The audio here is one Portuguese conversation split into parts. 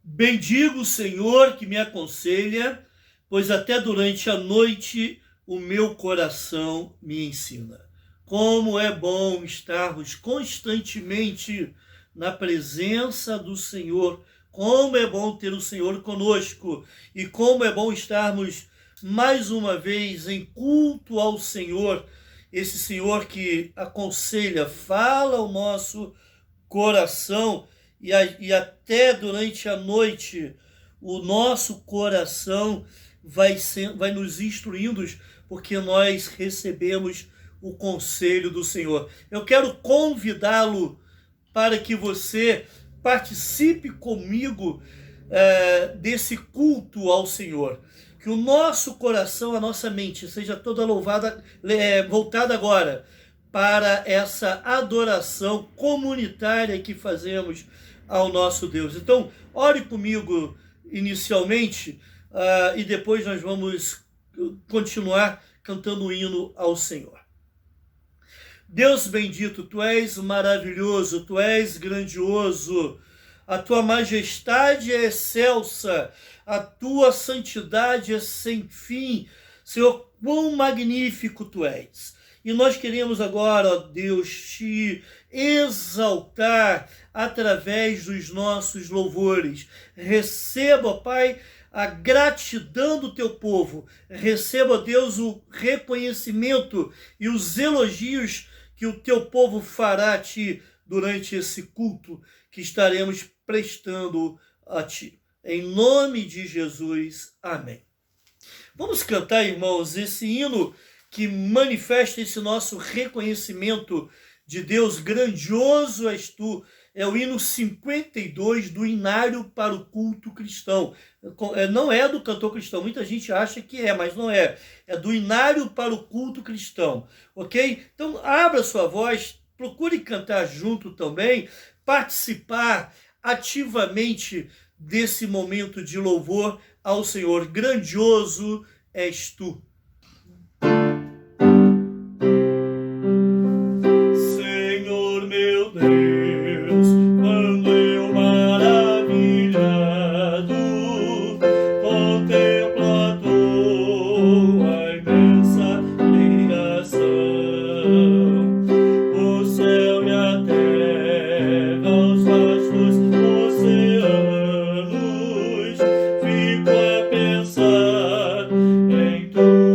Bendigo o Senhor que me aconselha, pois até durante a noite o meu coração me ensina. Como é bom estarmos constantemente na presença do Senhor, como é bom ter o Senhor conosco e como é bom estarmos mais uma vez em culto ao Senhor, esse Senhor que aconselha, fala ao nosso coração e até durante a noite o nosso coração vai nos instruindo, porque nós recebemos o conselho do Senhor. Eu quero convidá-lo para que você participe comigo desse culto ao Senhor. Que o nosso coração, a nossa mente seja toda voltada agora para essa adoração comunitária que fazemos ao nosso Deus. Então, ore comigo inicialmente e depois nós vamos continuar cantando o hino ao Senhor. Deus bendito, Tu és maravilhoso, Tu és grandioso, a Tua majestade é excelsa, a Tua santidade é sem fim. Senhor, quão magnífico Tu és. E nós queremos agora, ó Deus, Te exaltar através dos nossos louvores. Receba, ó Pai, a gratidão do Teu povo. Receba, ó Deus, o reconhecimento e os elogios que o Teu povo fará a Ti durante esse culto que estaremos prestando a Ti. Em nome de Jesus, amém. Vamos cantar, irmãos, esse hino que manifesta esse nosso reconhecimento de Deus. Grandioso és Tu. É o hino 52 do Inário para o Culto Cristão. Não é do cantor cristão, muita gente acha que é, mas não é. É do Inário para o Culto Cristão, ok? Então, abra sua voz, procure cantar junto também, participar ativamente desse momento de louvor ao Senhor. Grandioso és Tu. Senhor meu Deus, quando eu maravilhado contemplo a Tua imensa criação, o céu e a terra, os vastos oceanos, fico a pensar em Tua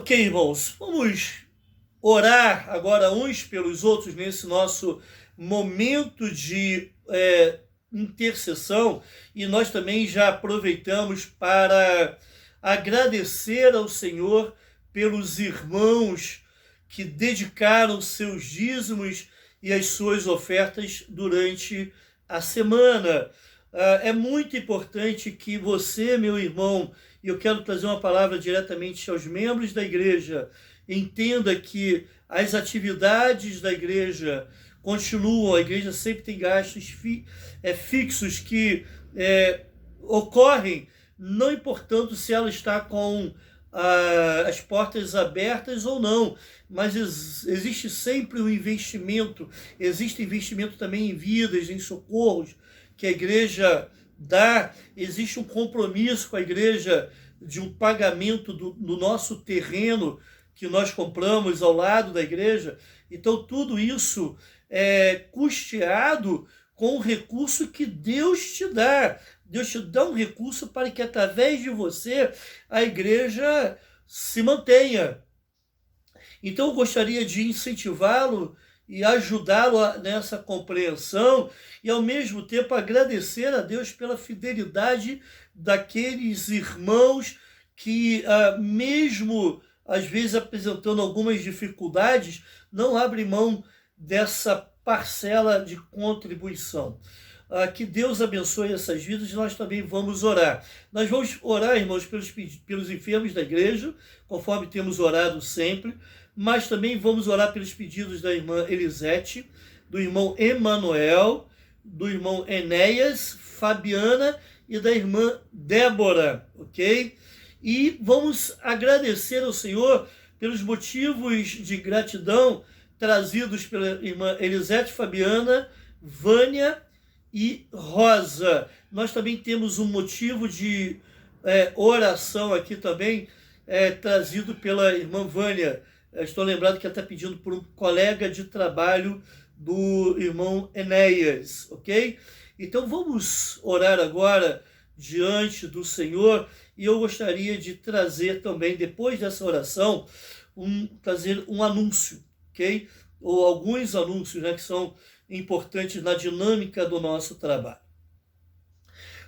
Ok, irmãos, vamos orar agora uns pelos outros nesse nosso momento de intercessão, e nós também já aproveitamos para agradecer ao Senhor pelos irmãos que dedicaram seus dízimos e as suas ofertas durante a semana. É muito importante que você, meu irmão, e eu quero trazer uma palavra diretamente aos membros da igreja, entenda que as atividades da igreja continuam, a igreja sempre tem gastos fixos que ocorrem, não importando se ela está com as portas abertas ou não, mas existe sempre um investimento, existe investimento também em vidas, em socorros, que a igreja dá, existe um compromisso com a igreja de um pagamento do nosso terreno que nós compramos ao lado da igreja. Então tudo isso é custeado com o recurso que Deus te dá. Deus te dá um recurso para que através de você a igreja se mantenha. Então eu gostaria de incentivá-lo e ajudá-lo nessa compreensão e ao mesmo tempo agradecer a Deus pela fidelidade daqueles irmãos que mesmo às vezes apresentando algumas dificuldades, não abrem mão dessa parcela de contribuição. Que Deus abençoe essas vidas e nós também vamos orar. Nós vamos orar, irmãos, pelos enfermos da igreja, conforme temos orado sempre, mas também vamos orar pelos pedidos da irmã Elisete, do irmão Emanuel, do irmão Enéas, Fabiana e da irmã Débora, ok? E vamos agradecer ao Senhor pelos motivos de gratidão trazidos pela irmã Elisete, Fabiana, Vânia e Rosa. Nós também temos um motivo de oração aqui também, trazido pela irmã Vânia. Estou lembrado que ela está pedindo por um colega de trabalho do irmão Enéas, ok? Então vamos orar agora diante do Senhor, e eu gostaria de trazer também, depois dessa oração, trazer um anúncio, ok? Ou alguns anúncios, né, que são importantes na dinâmica do nosso trabalho.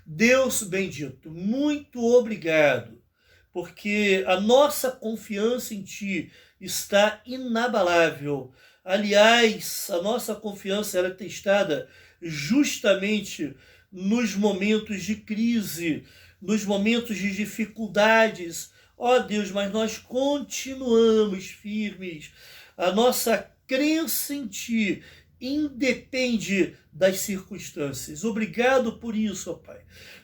Deus bendito, muito obrigado, porque a nossa confiança em Ti está inabalável. Aliás, a nossa confiança era testada justamente nos momentos de crise, nos momentos de dificuldades. Ó Deus, mas nós continuamos firmes. A nossa crença em Ti independe das circunstâncias. Obrigado por isso, ó Pai.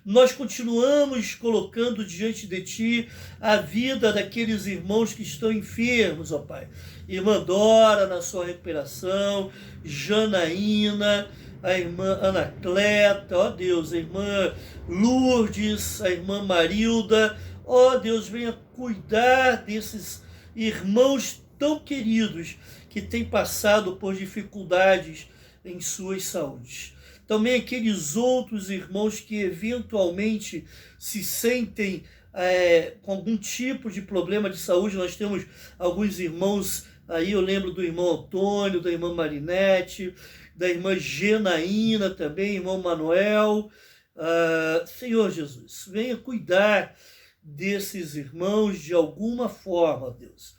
Nós continuamos colocando diante de Ti a vida daqueles irmãos que estão enfermos, ó Pai. Irmã Dora na sua recuperação, Janaína, a irmã Anacleta, ó Deus, a irmã Lourdes, a irmã Marilda. Ó Deus, venha cuidar desses irmãos tão queridos que têm passado por dificuldades em suas saúdes. Também aqueles outros irmãos que eventualmente se sentem com algum tipo de problema de saúde. Nós temos alguns irmãos aí, eu lembro do irmão Antônio, da irmã Marinete, da irmã Genaína também, irmão Manuel. Senhor Jesus, venha cuidar desses irmãos de alguma forma, Deus.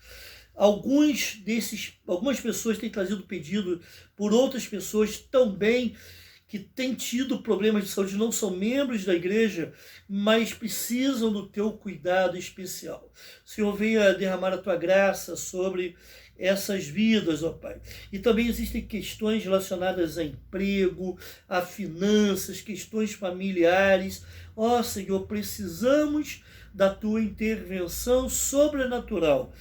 Algumas pessoas têm trazido pedido por outras pessoas também que têm tido problemas de saúde, não são membros da igreja, mas precisam do teu cuidado especial. Senhor, venha derramar a tua graça sobre essas vidas, ó Pai. E também existem questões relacionadas a emprego, a finanças, questões familiares. Ó Senhor, precisamos da tua intervenção sobrenatural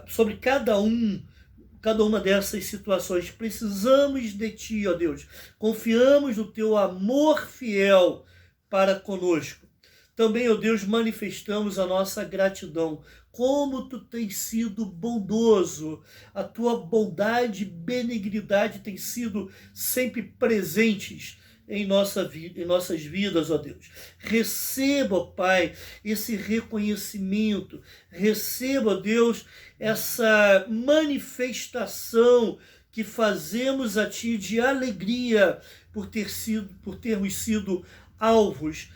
sobre cada uma dessas situações. Precisamos de Ti, ó Deus. Confiamos no Teu amor fiel para conosco. Também, ó Deus, manifestamos a nossa gratidão. Como Tu tens sido bondoso. A Tua bondade e benignidade têm sido sempre presentes em nossas vidas, ó Deus. Receba, ó Pai, esse reconhecimento, receba, ó Deus, essa manifestação que fazemos a Ti de alegria por termos sido alvos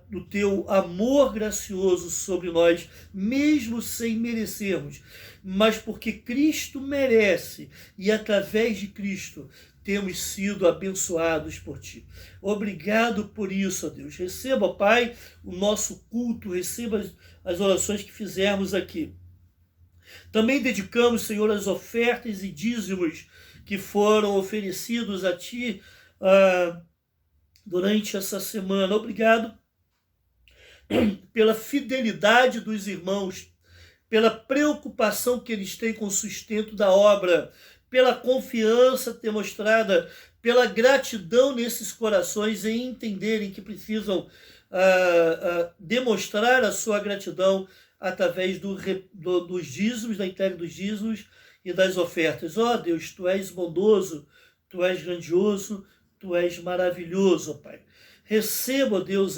do Teu amor gracioso sobre nós, mesmo sem merecermos, mas porque Cristo merece e através de Cristo temos sido abençoados por Ti. Obrigado por isso, ó Deus. Receba, ó Pai, o nosso culto, receba as orações que fizermos aqui. Também dedicamos, Senhor, as ofertas e dízimos que foram oferecidos a Ti durante essa semana. Obrigado pela fidelidade dos irmãos, pela preocupação que eles têm com o sustento da obra, pela confiança demonstrada, pela gratidão nesses corações em entenderem que precisam demonstrar a sua gratidão através dos dízimos, da entrega dos dízimos e das ofertas. Ó Deus, Tu és bondoso, Tu és grandioso, Tu és maravilhoso, ó Pai. Receba, ó Deus,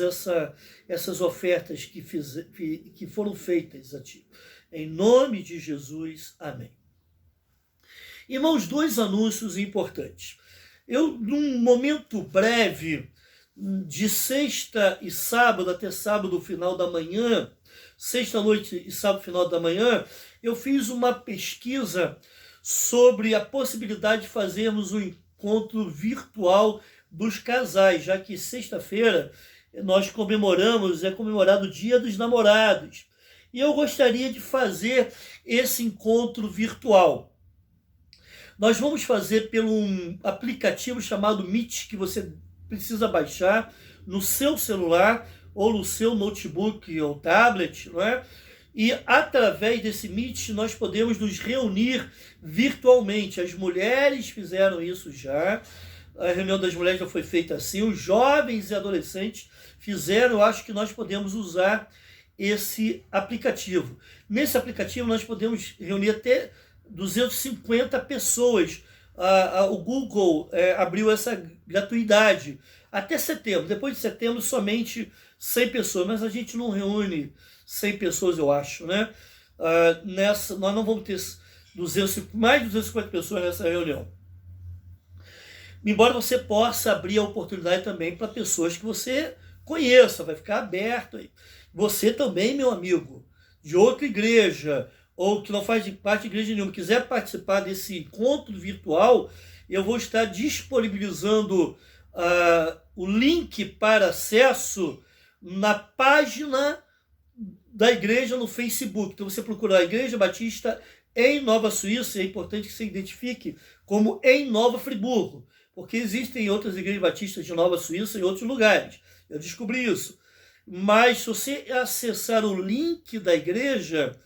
essas ofertas que foram feitas a Ti. Em nome de Jesus, amém. Irmãos, 2 anúncios importantes. Num momento breve, de sexta e sábado até sábado, final da manhã, sexta-noite e sábado, final da manhã, eu fiz uma pesquisa sobre a possibilidade de fazermos um encontro virtual dos casais, já que sexta-feira nós é comemorado o Dia dos Namorados. E eu gostaria de fazer esse encontro virtual. Nós vamos fazer pelo um aplicativo chamado Meet, que você precisa baixar no seu celular ou no seu notebook ou tablet, não é? E através desse Meet nós podemos nos reunir virtualmente. As mulheres fizeram isso já, a reunião das mulheres já foi feita assim, os jovens e adolescentes fizeram. Eu acho que nós podemos usar esse aplicativo. Nesse aplicativo nós podemos reunir até 250 pessoas. O Google abriu essa gratuidade até setembro. Depois de setembro, somente 100 pessoas. Mas a gente não reúne 100 pessoas, eu acho, né? Nós não vamos ter mais de 250 pessoas nessa reunião. Embora você possa abrir a oportunidade também para pessoas que você conheça, vai ficar aberto aí. Você também, meu amigo, de outra igreja, ou que não faz parte de igreja nenhuma, quiser participar desse encontro virtual, eu vou estar disponibilizando o link para acesso na página da igreja no Facebook. Então você procurar a Igreja Batista em Nova Suíça, é importante que você identifique como em Nova Friburgo, porque existem outras igrejas batistas de Nova Suíça em outros lugares. Eu descobri isso. Mas se você acessar o link da igreja,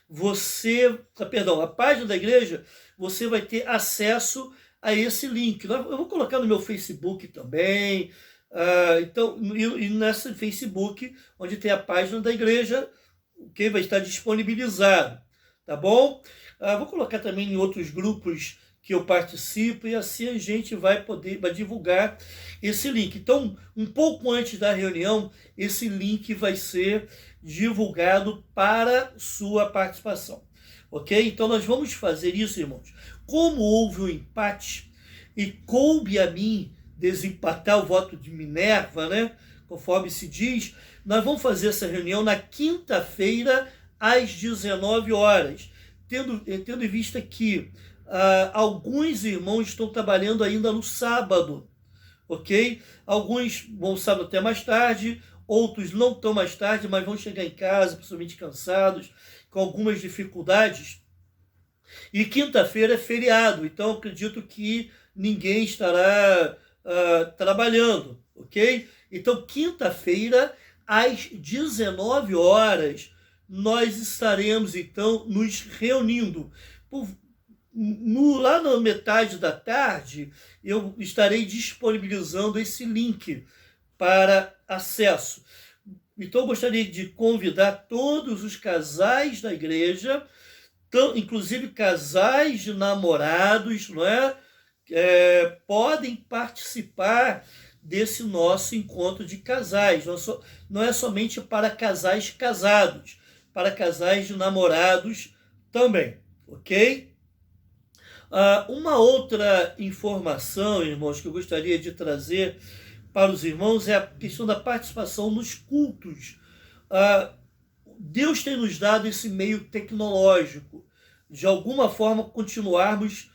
a página da igreja, você vai ter acesso a esse link. Eu vou colocar no meu Facebook também. Então, e nesse Facebook, onde tem a página da igreja, que vai estar disponibilizado. Tá bom? Vou colocar também em outros grupos que eu participo, e assim a gente vai divulgar esse link. Então, um pouco antes da reunião, esse link vai ser divulgado para sua participação. Ok? Então, nós vamos fazer isso, irmãos. Como houve um empate, e coube a mim desempatar o voto de Minerva, né? Conforme se diz, nós vamos fazer essa reunião na quinta-feira, às 19 horas, tendo em vista que alguns irmãos estão trabalhando ainda no sábado, ok? Alguns vão sábado até mais tarde, outros não tão mais tarde, mas vão chegar em casa, principalmente cansados, com algumas dificuldades. E quinta-feira é feriado, então acredito que ninguém estará trabalhando, ok? Então, quinta-feira, às 19 horas, nós estaremos, então, nos reunindo. Lá na metade da tarde, eu estarei disponibilizando esse link para acesso. Então, eu gostaria de convidar todos os casais da igreja, inclusive casais de namorados, não é? Podem participar desse nosso encontro de casais. Não é somente para casais casados, para casais de namorados também, ok? Uma outra informação, irmãos, que eu gostaria de trazer para os irmãos é a questão da participação nos cultos. Deus tem nos dado esse meio tecnológico, de alguma forma continuarmos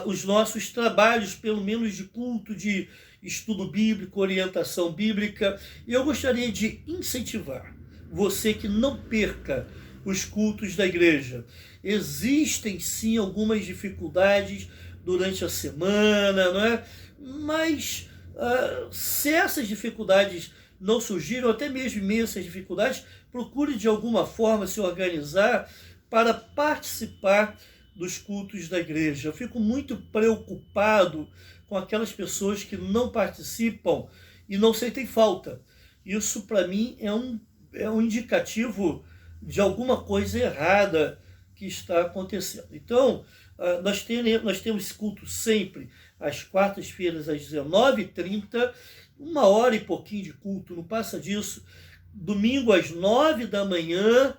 os nossos trabalhos, pelo menos de culto, de estudo bíblico, orientação bíblica. E eu gostaria de incentivar você que não perca os cultos da igreja. Existem sim algumas dificuldades durante a semana, não é? Mas se essas dificuldades não surgiram, até mesmo em meio a essas dificuldades, procure de alguma forma se organizar para participar dos cultos da igreja. Eu fico muito preocupado com aquelas pessoas que não participam e não sentem falta. Isso, para mim, é um indicativo de alguma coisa errada que está acontecendo. Então, nós temos esse culto sempre às quartas-feiras, às 19h30, 1 hora e pouquinho de culto, não passa disso. Domingo às 9 da manhã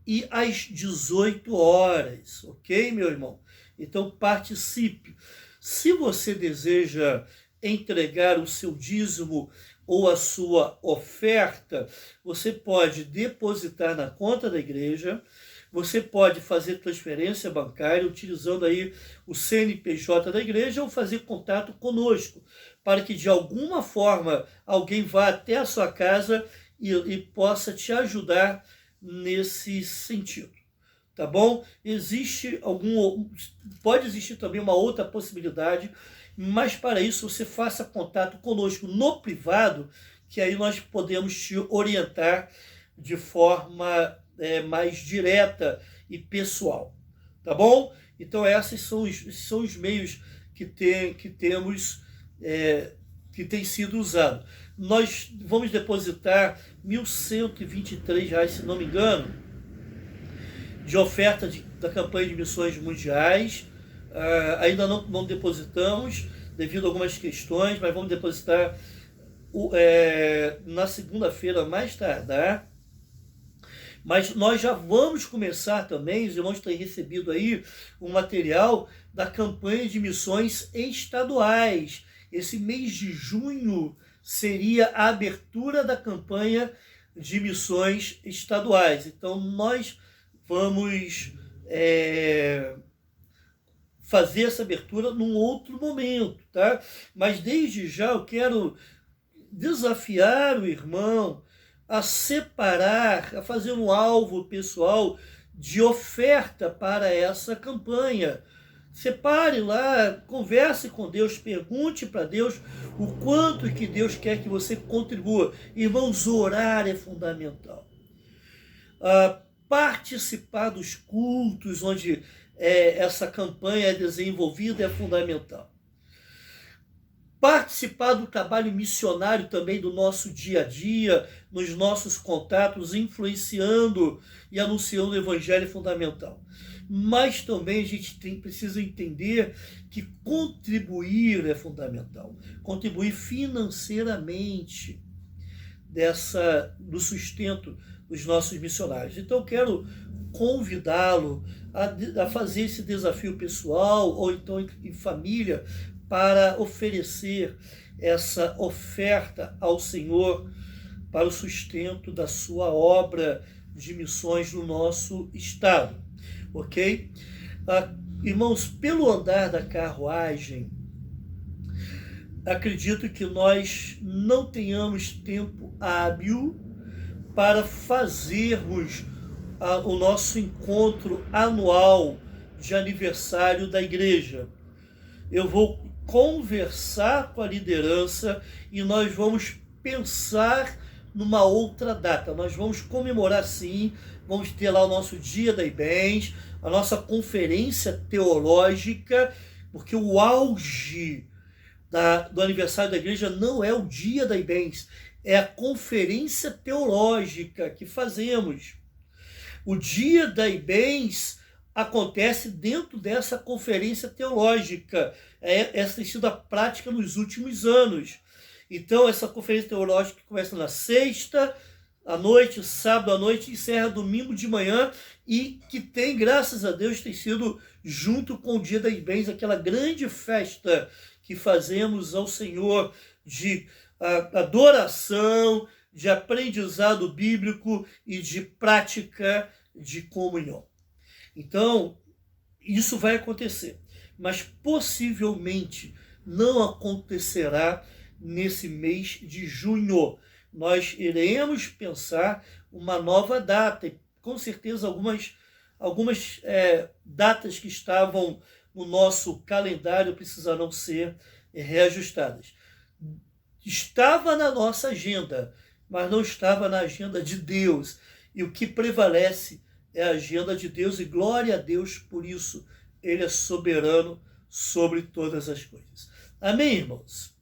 e às 18 horas, ok, meu irmão? Então participe. Se você deseja entregar o seu dízimo ou a sua oferta, você pode depositar na conta da igreja, você pode fazer transferência bancária utilizando aí o CNPJ da igreja ou fazer contato conosco, para que de alguma forma alguém vá até a sua casa e possa te ajudar nesse sentido, tá bom? Pode existir também uma outra possibilidade, mas para isso você faça contato conosco no privado, que aí nós podemos te orientar de forma mais direta e pessoal, tá bom? Então esses são os meios que temos, que tem sido usado. Nós vamos depositar R$ 1.123, se não me engano, de oferta da campanha de missões mundiais. Ainda não depositamos, devido a algumas questões, mas vamos depositar na segunda-feira, mais tardar. Mas nós já vamos começar também, os irmãos têm recebido aí um material da campanha de missões estaduais. Esse mês de junho seria a abertura da campanha de missões estaduais. Então, nós vamos fazer essa abertura num outro momento, tá? Mas desde já eu quero desafiar o irmão a separar, a fazer um alvo pessoal de oferta para essa campanha. Separe lá, converse com Deus, pergunte para Deus o quanto que Deus quer que você contribua. Irmãos, orar é fundamental. Participar dos cultos onde essa campanha é desenvolvida é fundamental. Participar do trabalho missionário também do nosso dia a dia, nos nossos contatos, influenciando e anunciando o evangelho é fundamental. Mas também a gente precisa entender que contribuir é fundamental. Contribuir financeiramente do sustento dos nossos missionários. Então eu quero convidá-lo a fazer esse desafio pessoal ou então em família, para oferecer essa oferta ao Senhor para o sustento da sua obra de missões no nosso estado, ok? Irmãos, pelo andar da carruagem, acredito que nós não tenhamos tempo hábil para fazermos o nosso encontro anual de aniversário da igreja. Eu vou conversar com a liderança e nós vamos pensar numa outra data. Nós vamos comemorar sim, vamos ter lá o nosso Dia das Bênçãos, a nossa conferência teológica, porque o auge do aniversário da igreja não é o Dia das Bênçãos, é a conferência teológica que fazemos. O Dia das Bênçãos acontece dentro dessa conferência teológica. Essa tem sido a prática nos últimos anos. Então, essa conferência teológica que começa na sexta à noite, sábado à noite, encerra domingo de manhã e que tem, graças a Deus, tem sido junto com o Dia das Bênçãos, aquela grande festa que fazemos ao Senhor de adoração, de aprendizado bíblico e de prática de comunhão. Então, isso vai acontecer, mas possivelmente não acontecerá nesse mês de junho. Nós iremos pensar uma nova data, e com certeza algumas datas que estavam no nosso calendário precisarão ser reajustadas. Estava na nossa agenda, mas não estava na agenda de Deus. E o que prevalece é a agenda de Deus, e glória a Deus por isso. Ele é soberano sobre todas as coisas. Amém, irmãos?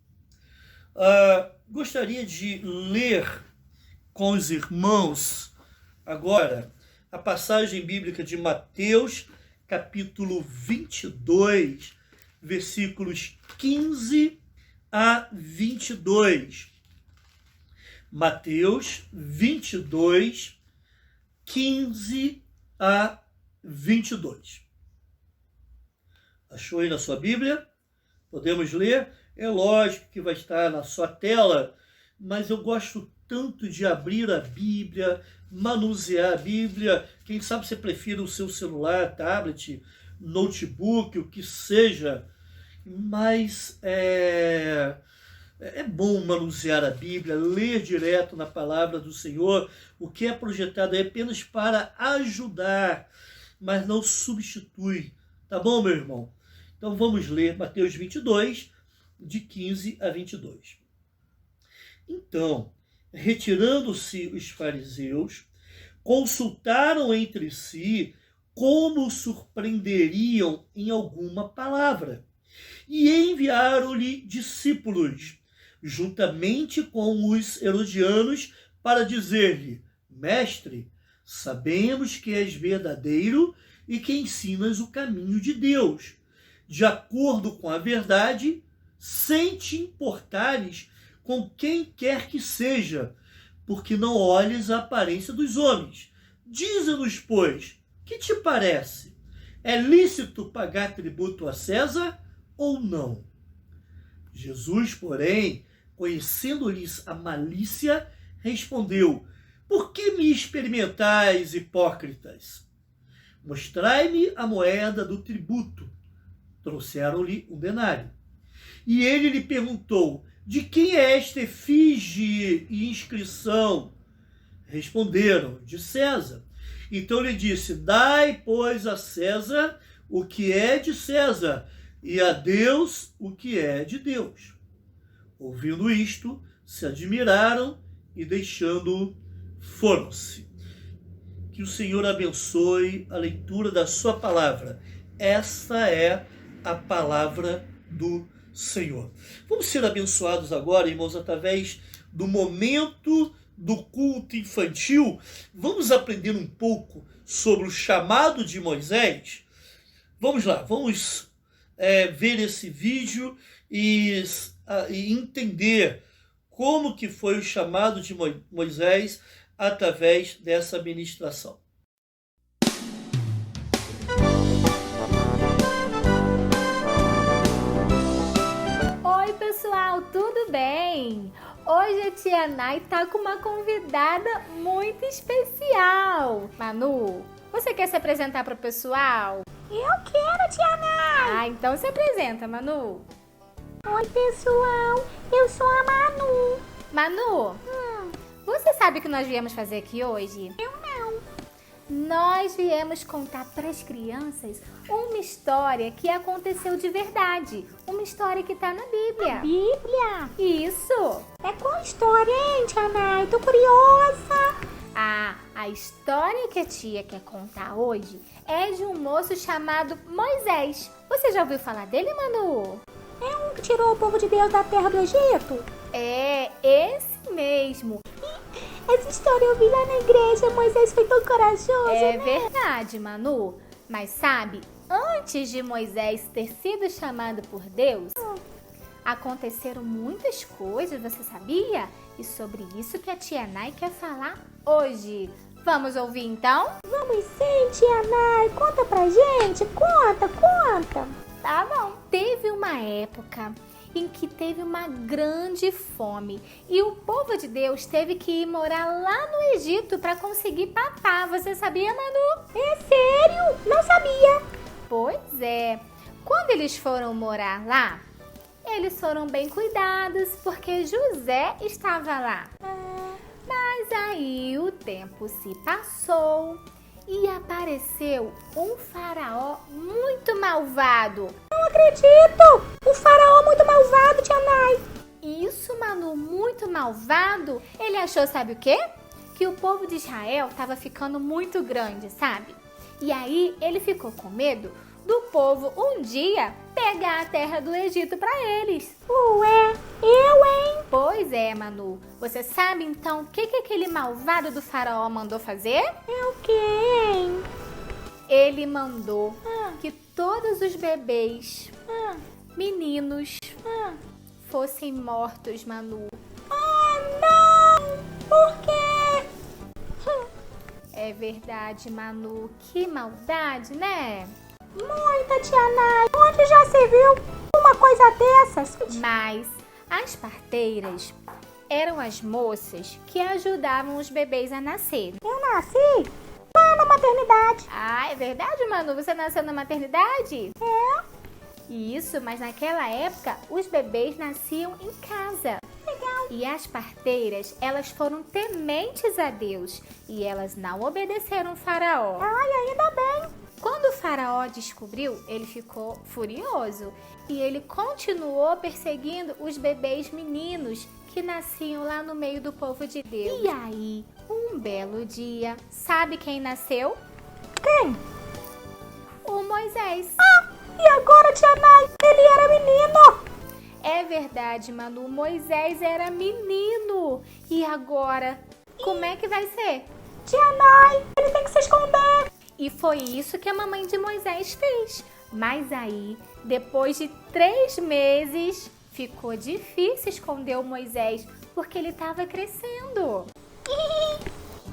Gostaria de ler com os irmãos agora a passagem bíblica de Mateus, capítulo 22, versículos 15 a 22. Mateus 22, 15 a 22. Achou aí na sua Bíblia? Podemos ler? É lógico que vai estar na sua tela, mas eu gosto tanto de abrir a Bíblia, manusear a Bíblia. Quem sabe você prefere o seu celular, tablet, notebook, o que seja, mas é bom manusear a Bíblia, ler direto na palavra do Senhor. O que é projetado é apenas para ajudar, mas não substitui. Tá bom, meu irmão? Então vamos ler Mateus 22, de 15 a 22. Então, retirando-se os fariseus, consultaram entre si como surpreenderiam em alguma palavra, e enviaram-lhe discípulos, juntamente com os herodianos, para dizer-lhe: Mestre, sabemos que és verdadeiro e que ensinas o caminho de Deus, de acordo com a verdade, sem te importares com quem quer que seja, porque não olhes a aparência dos homens. Dize-nos, pois, que te parece? É lícito pagar tributo a César ou não? Jesus, porém, conhecendo-lhes a malícia, respondeu: Por que me experimentais, hipócritas? Mostrai-me a moeda do tributo. Trouxeram-lhe um denário. E ele lhe perguntou: De quem é esta efígie e inscrição? Responderam: De César. Então lhe disse: Dai, pois, a César o que é de César, e a Deus o que é de Deus. Ouvindo isto, se admiraram e, deixando-o, foram-se. Que o Senhor abençoe a leitura da sua palavra. Esta é a palavra do Senhor. Vamos ser abençoados agora, irmãos, através do momento do culto infantil. Vamos aprender um pouco sobre o chamado de Moisés. Vamos lá, vamos ver esse vídeo e entender como que foi o chamado de Moisés através dessa ministração. Oi, pessoal, tudo bem? Hoje a tia Nai tá com uma convidada muito especial. Manu, você quer se apresentar para o pessoal? Eu quero, tia Nai! Então se apresenta, Manu. Oi, pessoal, eu sou a Manu. Manu, você sabe o que nós viemos fazer aqui hoje? Eu não. Nós viemos contar para as crianças uma história que aconteceu de verdade. Uma história que tá na Bíblia. Bíblia? Isso! É qual história, hein, tia Nai? Tô curiosa. A história que a tia quer contar hoje é de um moço chamado Moisés. Você já ouviu falar dele, Manu? É um que tirou o povo de Deus da terra do Egito? É, esse mesmo. Essa história eu vi lá na igreja. Moisés foi tão corajoso, É né? verdade, Manu. Mas sabe, antes de Moisés ter sido chamado por Deus, aconteceram muitas coisas, você sabia? E sobre isso que a tia Nai quer falar hoje. Vamos ouvir então? Vamos sim, tia Nai. Conta pra gente. Conta. Tá bom. Teve uma época em que teve uma grande fome e o povo de Deus teve que ir morar lá no Egito para conseguir papar. Você sabia, Manu? É sério? Não sabia. Pois é. Quando eles foram morar lá, eles foram bem cuidados porque José estava lá. Mas aí o tempo se passou e apareceu um faraó muito malvado. Não acredito! O faraó muito malvado, tia Nai. Isso, Manu, muito malvado. Ele achou, sabe o quê? Que o povo de Israel estava ficando muito grande, sabe? E aí ele ficou com medo do povo um dia pegar a terra do Egito para eles. Ué, eu, hein? Pois é, Manu. Você sabe então o que aquele malvado do faraó mandou fazer? É o quê, hein? Ele mandou que todos os bebês, meninos, fossem mortos, Manu. Não! Por quê? É verdade, Manu. Que maldade, né? Muita, tia Nai. Onde já se viu uma coisa dessas? Mas as parteiras eram as moças que ajudavam os bebês a nascer. Eu nasci lá na maternidade. Ah, é verdade, Manu? Você nasceu na maternidade? É? Isso, mas naquela época os bebês nasciam em casa. Legal. E as parteiras, elas foram tementes a Deus e elas não obedeceram o faraó. Ai, ainda bem. Quando o faraó descobriu, ele ficou furioso e ele continuou perseguindo os bebês meninos que nasciam lá no meio do povo de Deus. E aí, um belo dia, sabe quem nasceu? Quem? O Moisés. E agora, tia Nai? Ele era menino. É verdade, Manu, Moisés era menino. E agora, como é que vai ser? Tia Nai, ele tem que se esconder. E foi isso que a mamãe de Moisés fez. Mas aí, depois de 3 meses, ficou difícil esconder o Moisés, porque ele estava crescendo.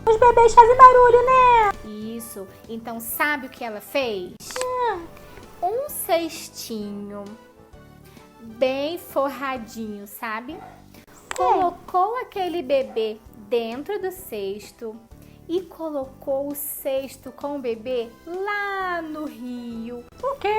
Os bebês fazem barulho, né? Isso. Então, sabe o que ela fez? Um cestinho bem forradinho, sabe? Colocou aquele bebê dentro do cesto e colocou o cesto com o bebê lá no rio. O quê?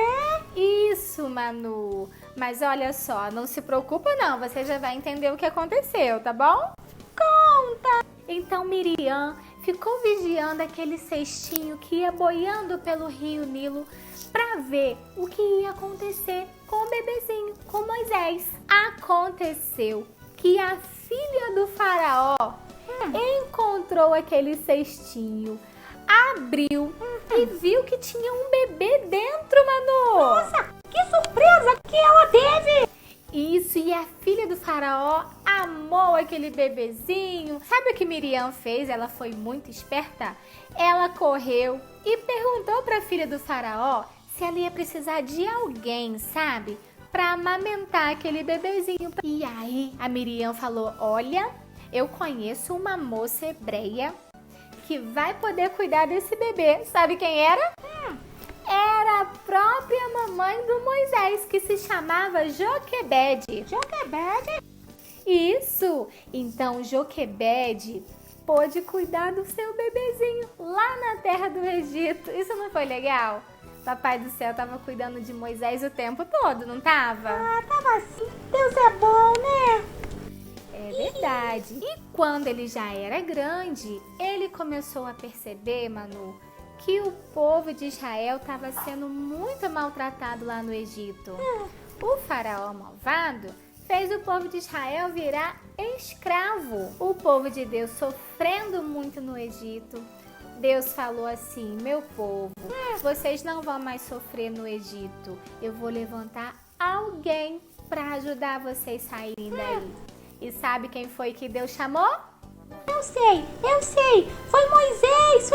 Isso, Manu. Mas olha só, não se preocupa não, você já vai entender o que aconteceu, tá bom? Conta. Então Miriam ficou vigiando aquele cestinho que ia boiando pelo rio Nilo para ver o que ia acontecer com o bebezinho, com Moisés. Aconteceu que a filha do faraó encontrou aquele cestinho, abriu e viu que tinha um bebê dentro, Manu. Nossa, que surpresa que ela teve. Isso, e a filha do faraó amou aquele bebezinho. Sabe o que Miriam fez? Ela foi muito esperta. Ela correu e perguntou para a filha do faraó se ela ia precisar de alguém, sabe? Para amamentar aquele bebezinho. E aí a Miriam falou, olha, eu conheço uma moça hebreia que vai poder cuidar desse bebê. Sabe quem era? Era a própria mamãe do Moisés, que se chamava Joquebede. Joquebede? Isso! Então Joquebede pôde cuidar do seu bebezinho lá na terra do Egito. Isso não foi legal? Papai do céu estava cuidando de Moisés o tempo todo, não estava? Ah, tava assim. Deus é bom, né? É verdade. E quando ele já era grande, ele começou a perceber, Manu, que o povo de Israel estava sendo muito maltratado lá no Egito. O faraó malvado fez o povo de Israel virar escravo. O povo de Deus sofrendo muito no Egito. Deus falou assim, meu povo, vocês não vão mais sofrer no Egito. Eu vou levantar alguém para ajudar vocês a saírem daí. E sabe quem foi que Deus chamou? Eu sei. Foi Moisés.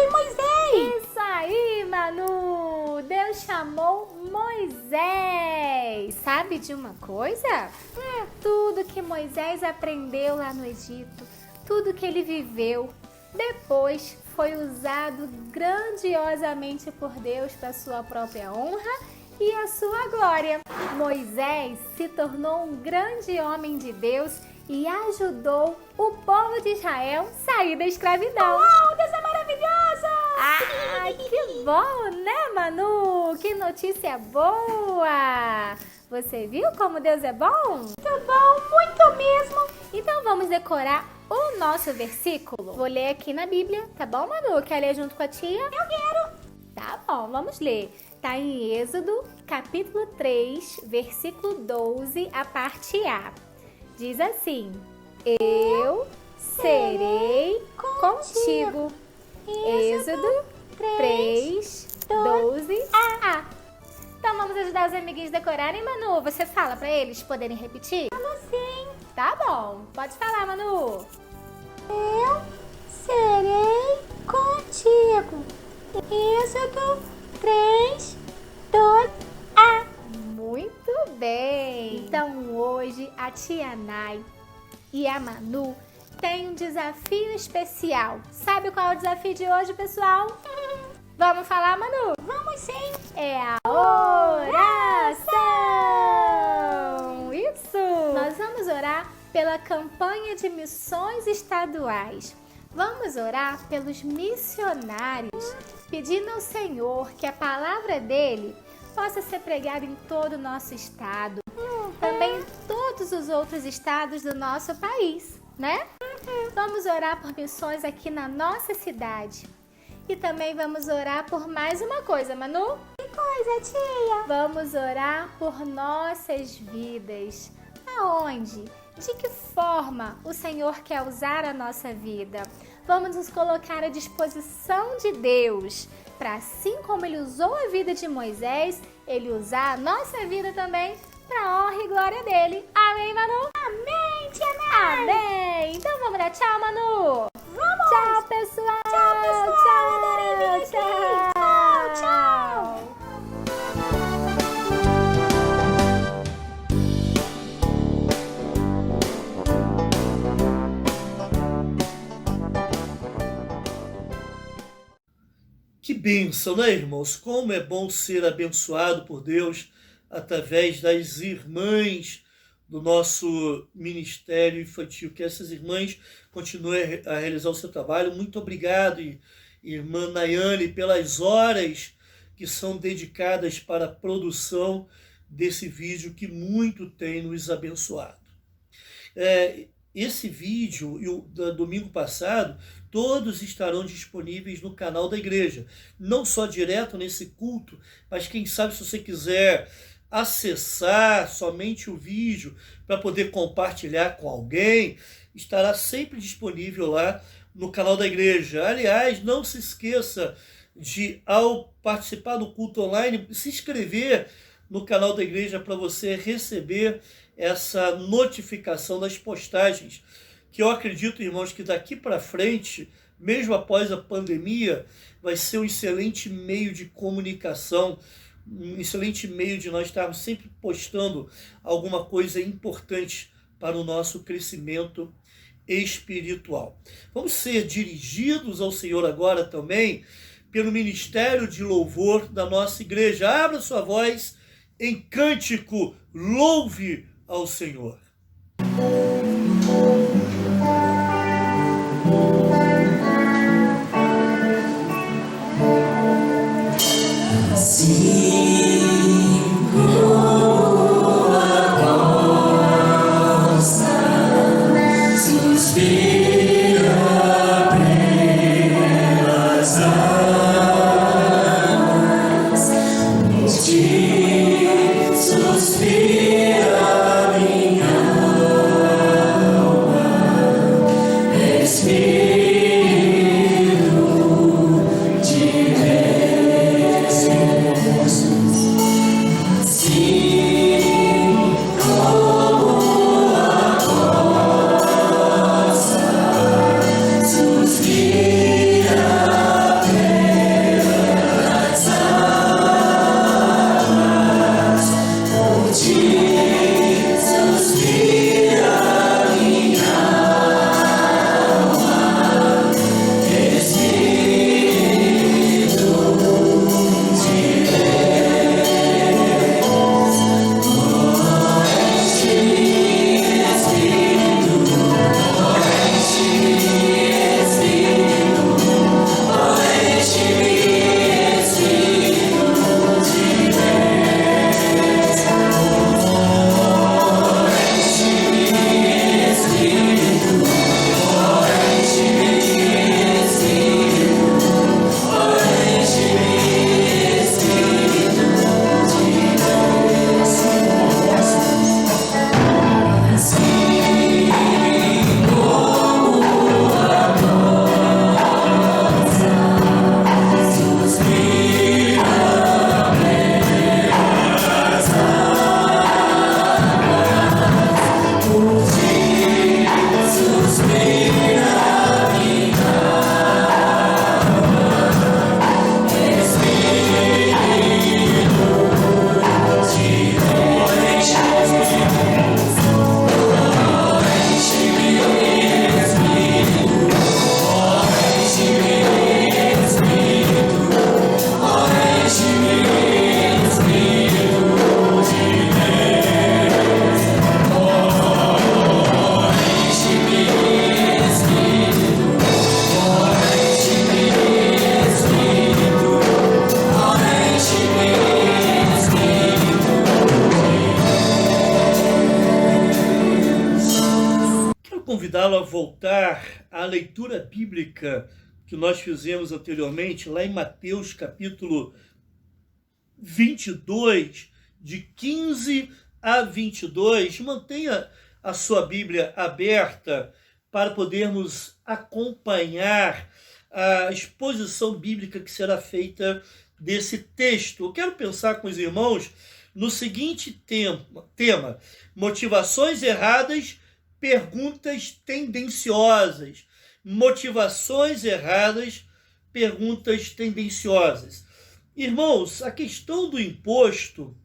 Isso aí, Manu! Deus chamou Moisés. Sabe de uma coisa? Tudo que Moisés aprendeu lá no Egito, tudo que ele viveu, depois foi usado grandiosamente por Deus para sua própria honra e a sua glória. Moisés se tornou um grande homem de Deus e ajudou o povo de Israel a sair da escravidão. Uau, Deus é maravilhoso! Ah, que bom, né, Manu? Que notícia boa! Você viu como Deus é bom? Muito bom, muito mesmo. Então vamos decorar o nosso versículo? Vou ler aqui na Bíblia, tá bom, Manu? Quer ler junto com a tia? Eu quero. Tá bom, vamos ler. Tá em Êxodo, capítulo 3, versículo 12, a parte A. Diz assim: Eu serei contigo. Êxodo 3, 12a. Então vamos ajudar os amiguinhos a decorarem, Manu? Você fala pra eles poderem repetir? Falo sim. Tá bom, pode falar, Manu. Eu serei contigo. Êxodo 3, 12a. Muito bem! Então hoje a tia Nai e a Manu têm um desafio especial. Sabe qual é o desafio de hoje, pessoal? Vamos falar, Manu? Vamos sim. É a oração! Isso! Nós vamos orar pela campanha de missões estaduais. Vamos orar pelos missionários, pedindo ao Senhor que a palavra dele possa ser pregada em todo o nosso estado, também em todos os outros estados do nosso país, né? Vamos orar por missões aqui na nossa cidade. E também vamos orar por mais uma coisa, Manu. Que coisa, tia? Vamos orar por nossas vidas. Aonde? De que forma o Senhor quer usar a nossa vida? Vamos nos colocar à disposição de Deus, para assim como Ele usou a vida de Moisés, Ele usar a nossa vida também para a honra e glória dEle. Amém, Manu? Amém, tia Nai. Amém! Então vamos dar tchau, Manu! Vamos! Tchau, pessoal! Tchau, pessoal! Adorei vir aqui. Tchau, tchau! Que bênção, né, irmãos? Como é bom ser abençoado por Deus através das irmãs do nosso ministério infantil. Que essas irmãs continuem a realizar o seu trabalho. Muito obrigado, irmã Nayane, pelas horas que são dedicadas para a produção desse vídeo que muito tem nos abençoado. Esse vídeo e o do domingo passado, todos estarão disponíveis no canal da igreja. Não só direto nesse culto, mas quem sabe se você quiser acessar somente o vídeo para poder compartilhar com alguém, estará sempre disponível lá no canal da igreja. Aliás, não se esqueça de, ao participar do culto online, se inscrever no canal da igreja para você receber essa notificação das postagens, que eu acredito, irmãos, que daqui para frente, mesmo após a pandemia, vai ser um excelente meio de comunicação, um excelente meio de nós estarmos sempre postando alguma coisa importante para o nosso crescimento espiritual. Vamos ser dirigidos ao Senhor agora também pelo ministério de louvor da nossa igreja. Abra sua voz em cântico, louve ao Senhor. convidá-lo a voltar à leitura bíblica que nós fizemos anteriormente, lá em Mateus capítulo 22, de 15 a 22. Mantenha a sua Bíblia aberta para podermos acompanhar a exposição bíblica que será feita desse texto. Eu quero pensar com os irmãos no seguinte tema: motivações erradas, perguntas tendenciosas. Motivações erradas, perguntas tendenciosas. Irmãos, a questão do imposto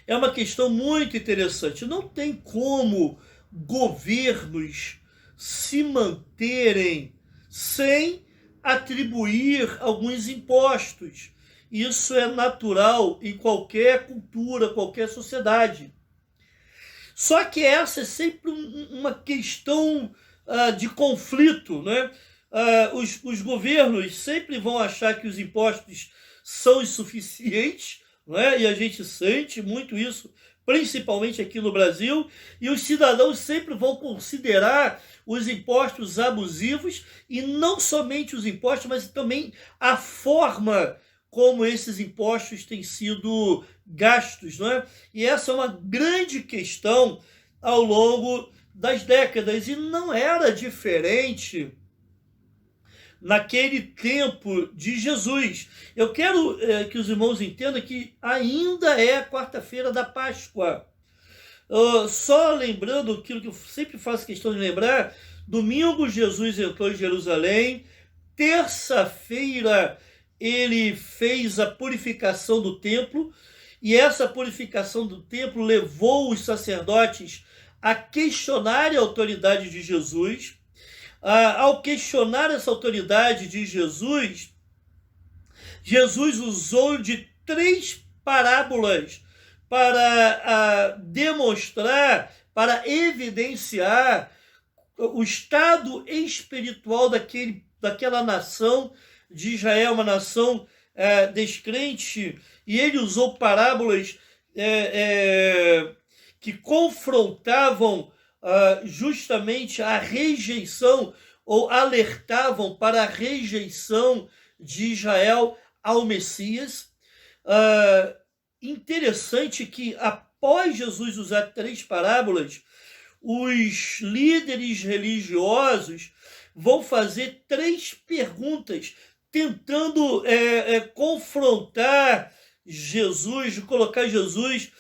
é uma questão muito interessante. Não tem como governos se manterem sem atribuir alguns impostos. Isso é natural em qualquer cultura, qualquer sociedade. Só que essa é sempre uma questão de conflito, né? Os governos sempre vão achar que os impostos são insuficientes, né? E a gente sente muito isso, principalmente aqui no Brasil, e os cidadãos sempre vão considerar os impostos abusivos, e não somente os impostos, mas também a forma como esses impostos têm sido gastos, não é? E essa é uma grande questão ao longo das décadas, e não era diferente naquele tempo de Jesus. Eu quero que os irmãos entendam que ainda é a quarta-feira da Páscoa. Só lembrando aquilo que eu sempre faço questão de lembrar: domingo Jesus entrou em Jerusalém, terça-feira ele fez a purificação do templo, e essa purificação do templo levou os sacerdotes a questionar a autoridade de Jesus. Ao questionar essa autoridade de Jesus, Jesus usou de 3 parábolas para demonstrar, para evidenciar o estado espiritual daquela nação de Israel, uma nação descrente, e ele usou parábolas que confrontavam justamente a rejeição, ou alertavam para a rejeição de Israel ao Messias. Interessante que, após Jesus usar 3 parábolas, os líderes religiosos vão fazer 3 perguntas, tentando confrontar Jesus, colocar Jesus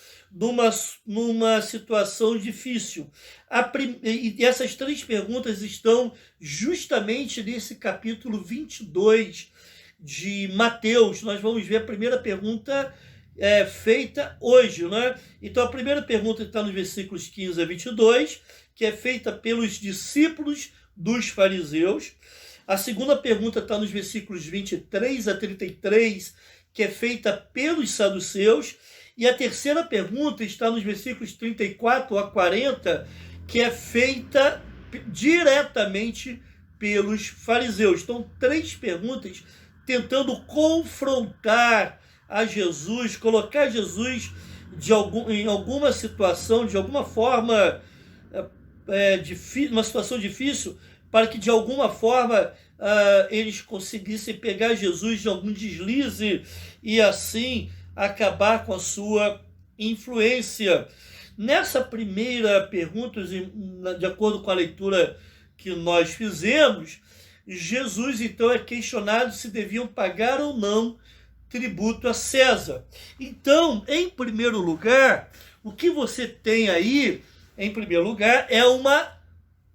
numa situação difícil. E essas 3 perguntas estão justamente nesse capítulo 22 de Mateus. Nós vamos ver a primeira pergunta feita hoje, né? Então a primeira pergunta está nos versículos 15 a 22, que é feita pelos discípulos dos fariseus. A segunda pergunta está nos versículos 23 a 33, que é feita pelos saduceus. E a terceira pergunta está nos versículos 34 a 40, que é feita diretamente pelos fariseus. Então, 3 perguntas tentando confrontar a Jesus, colocar Jesus em alguma situação, de alguma forma, uma situação difícil, para que de alguma forma eles conseguissem pegar Jesus de algum deslize e assim acabar com a sua influência. Nessa primeira pergunta, de acordo com a leitura que nós fizemos, Jesus então é questionado se deviam pagar ou não tributo a César. Então, em primeiro lugar, o que você tem aí, em primeiro lugar, é uma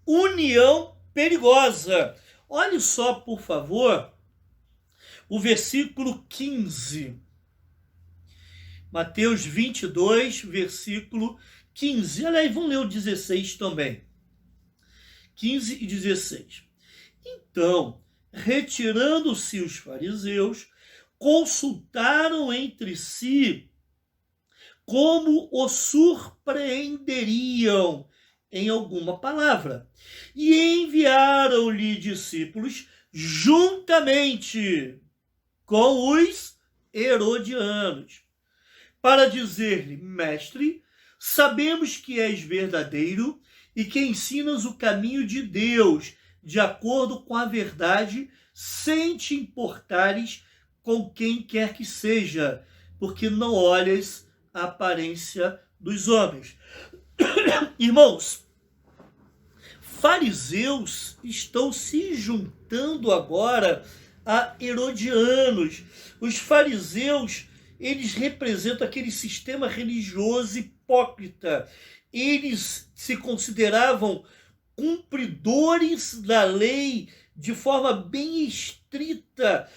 união perigosa. Olhe só, por favor, o versículo 15. Mateus 22, versículo 15. Olha aí, vamos ler o 16 também. 15 e 16. Então, retirando-se os fariseus, consultaram entre si como o surpreenderiam em alguma palavra, e enviaram-lhe discípulos juntamente com os herodianos, para dizer-lhe: Mestre, sabemos que és verdadeiro e que ensinas o caminho de Deus, de acordo com a verdade, sem te importares com quem quer que seja, porque não olhas a aparência dos homens. Irmãos, fariseus estão se juntando agora a herodianos. Os fariseus, eles representam aquele sistema religioso hipócrita. Eles se consideravam cumpridores da lei de forma bem estrita,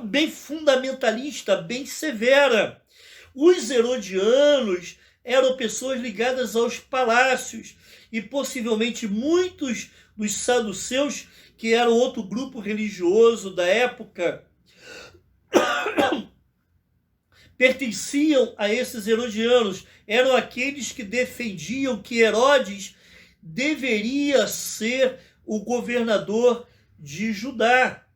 bem fundamentalista, bem severa. Os herodianos eram pessoas ligadas aos palácios e possivelmente muitos dos saduceus, que eram outro grupo religioso da época, pertenciam a esses herodianos. Eram aqueles que defendiam que Herodes deveria ser o governador de Judá.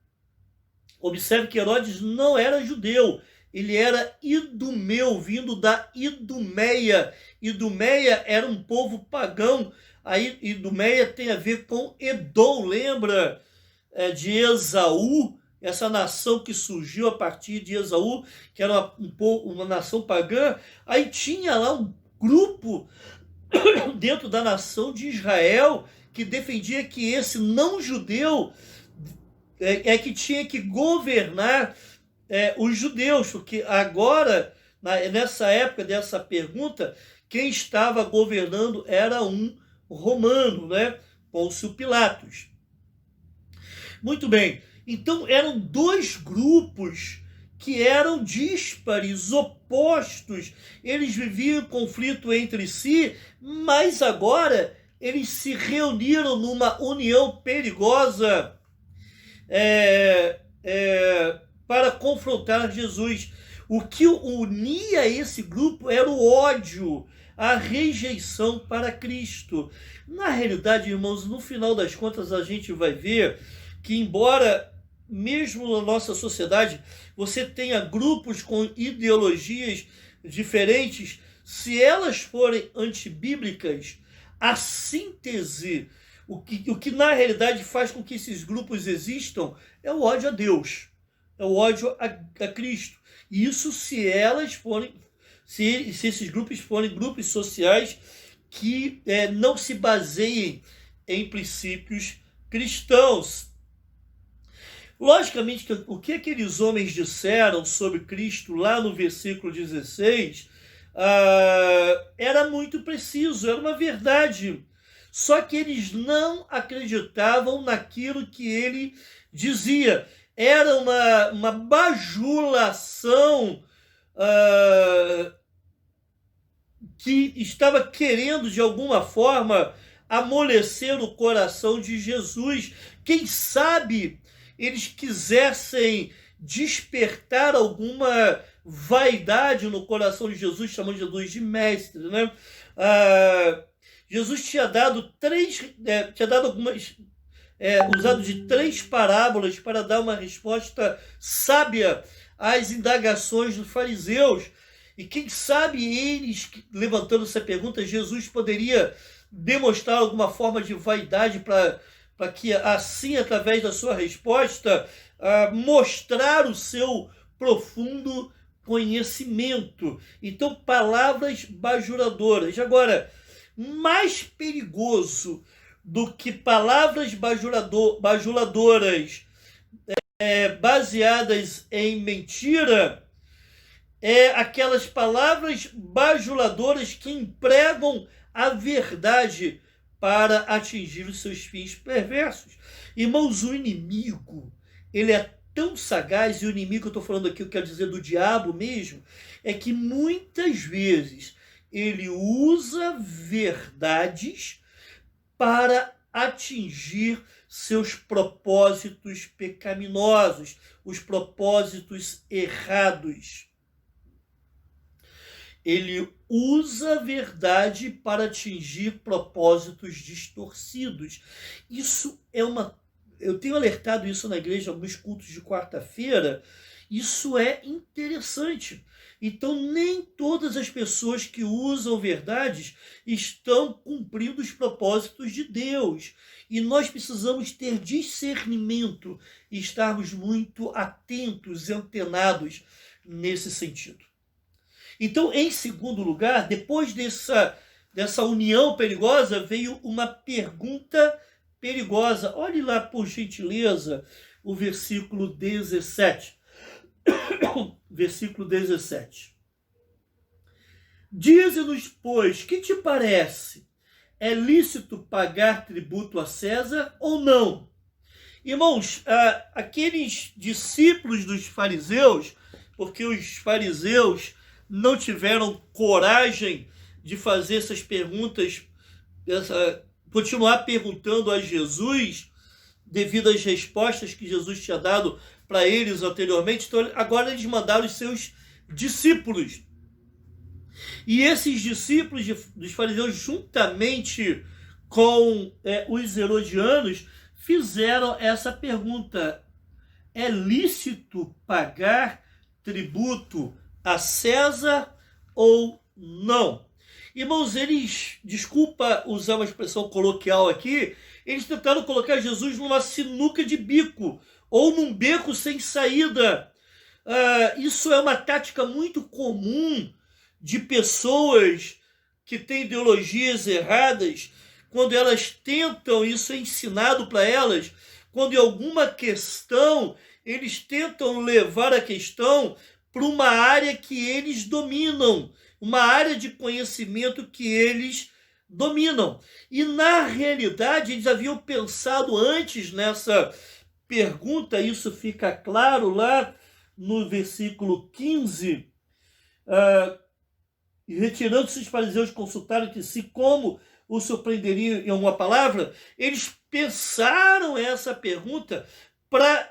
Observe que Herodes não era judeu, ele era idumeu, vindo da Idumeia. Idumeia era um povo pagão. A Idumeia tem a ver com Edom, lembra de Esaú, essa nação que surgiu a partir de Esaú, que era uma nação pagã. Aí tinha lá um grupo dentro da nação de Israel que defendia que esse não-judeu que tinha que governar os judeus, porque agora, nessa época dessa pergunta, quem estava governando era um romano, né? Pôncio Pilatos. Muito bem, então eram dois grupos que eram díspares, opostos, eles viviam em conflito entre si, mas agora eles se reuniram numa união perigosa para confrontar Jesus. O que unia esse grupo era o ódio, a rejeição para Cristo. Na realidade, irmãos, no final das contas, a gente vai ver que, embora mesmo na nossa sociedade você tenha grupos com ideologias diferentes, se elas forem antibíblicas, a síntese, o que na realidade faz com que esses grupos existam, é o ódio a Deus, é o ódio a Cristo. E isso se esses grupos forem grupos sociais que não se baseiem em princípios cristãos. Logicamente, o que aqueles homens disseram sobre Cristo lá no versículo 16 era muito preciso, era uma verdade. Só que eles não acreditavam naquilo que ele dizia. Era uma bajulação que estava querendo, de alguma forma, amolecer o coração de Jesus. Quem sabe eles quisessem despertar alguma vaidade no coração de Jesus, chamando Jesus de mestre, né? Jesus tinha dado usado de 3 parábolas para dar uma resposta sábia às indagações dos fariseus. E quem sabe eles, levantando essa pergunta, Jesus poderia demonstrar alguma forma de vaidade para que, assim, através da sua resposta, mostrar o seu profundo conhecimento. Então, palavras bajuladoras. Agora, mais perigoso do que palavras bajuladoras baseadas em mentira é aquelas palavras bajuladoras que empregam a verdade para atingir os seus fins perversos. Irmãos, o inimigo, ele é tão sagaz, e o inimigo que eu estou falando aqui, eu quero dizer do diabo mesmo, é que muitas vezes ele usa verdades para atingir seus propósitos pecaminosos, os propósitos errados. Ele usa a verdade para atingir propósitos distorcidos. Isso eu tenho alertado isso na igreja, em alguns cultos de quarta-feira. Isso é interessante. Então, nem todas as pessoas que usam verdades estão cumprindo os propósitos de Deus. E nós precisamos ter discernimento e estarmos muito atentos e antenados nesse sentido. Então, em segundo lugar, depois dessa união perigosa, veio uma pergunta perigosa. Olhe lá, por gentileza, o versículo 17. Versículo 17. Dize-nos, pois, que te parece? É lícito pagar tributo a César ou não? Irmãos, aqueles discípulos dos fariseus, porque os fariseus não tiveram coragem de fazer essas perguntas, continuar perguntando a Jesus, devido às respostas que Jesus tinha dado para eles anteriormente. Então, agora eles mandaram os seus discípulos. E esses discípulos dos fariseus, juntamente com os herodianos, fizeram essa pergunta: é lícito pagar tributo a César ou não? Irmãos, eles, desculpa usar uma expressão coloquial aqui, eles tentaram colocar Jesus numa sinuca de bico, ou num beco sem saída. Isso é uma tática muito comum de pessoas que têm ideologias erradas, quando elas tentam, isso é ensinado para elas, quando em alguma questão, eles tentam levar a questão para uma área que eles dominam, uma área de conhecimento que eles dominam. E, na realidade, eles haviam pensado antes nessa pergunta, isso fica claro lá no versículo 15, e retirando-se os fariseus consultaram entre si como o surpreenderiam em alguma palavra. Eles pensaram essa pergunta,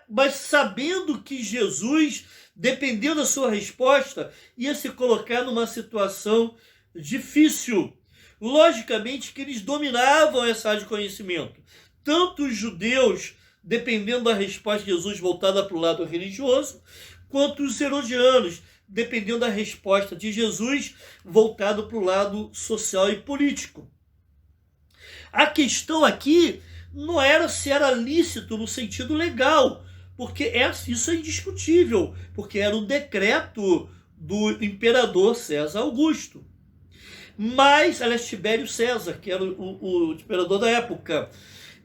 mas sabendo que Jesus, dependendo da sua resposta, ia se colocar numa situação difícil. Logicamente que eles dominavam essa área de conhecimento. Tanto os judeus, dependendo da resposta de Jesus voltada para o lado religioso, quanto os herodianos, dependendo da resposta de Jesus voltado para o lado social e político. A questão aqui não era se era lícito no sentido legal, porque isso é indiscutível, porque era um decreto do imperador César Augusto. Mas, aliás, Tibério César, que era o imperador da época.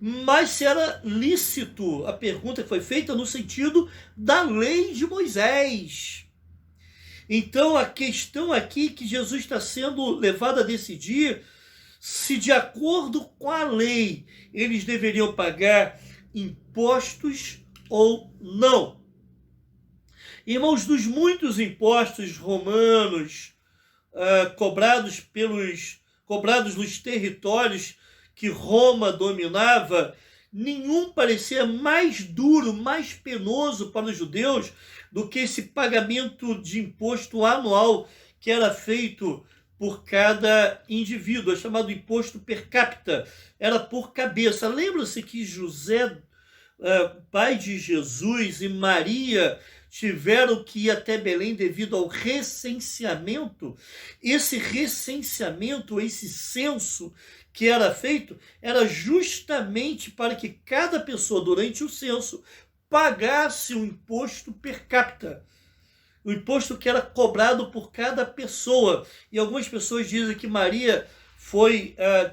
Mas se era lícito, a pergunta que foi feita no sentido da lei de Moisés. Então, a questão aqui que Jesus está sendo levado a decidir se, de acordo com a lei, eles deveriam pagar impostos ou não. Irmãos, dos muitos impostos romanos cobrados nos territórios que Roma dominava, nenhum parecia mais duro, mais penoso para os judeus do que esse pagamento de imposto anual que era feito por cada indivíduo, é chamado imposto per capita, era por cabeça. Lembra-se que José, pai de Jesus, e Maria tiveram que ir até Belém devido ao recenseamento. Esse recenseamento, esse censo que era feito, era justamente para que cada pessoa, durante o censo, pagasse um imposto per capita. O imposto que era cobrado por cada pessoa. E algumas pessoas dizem que Maria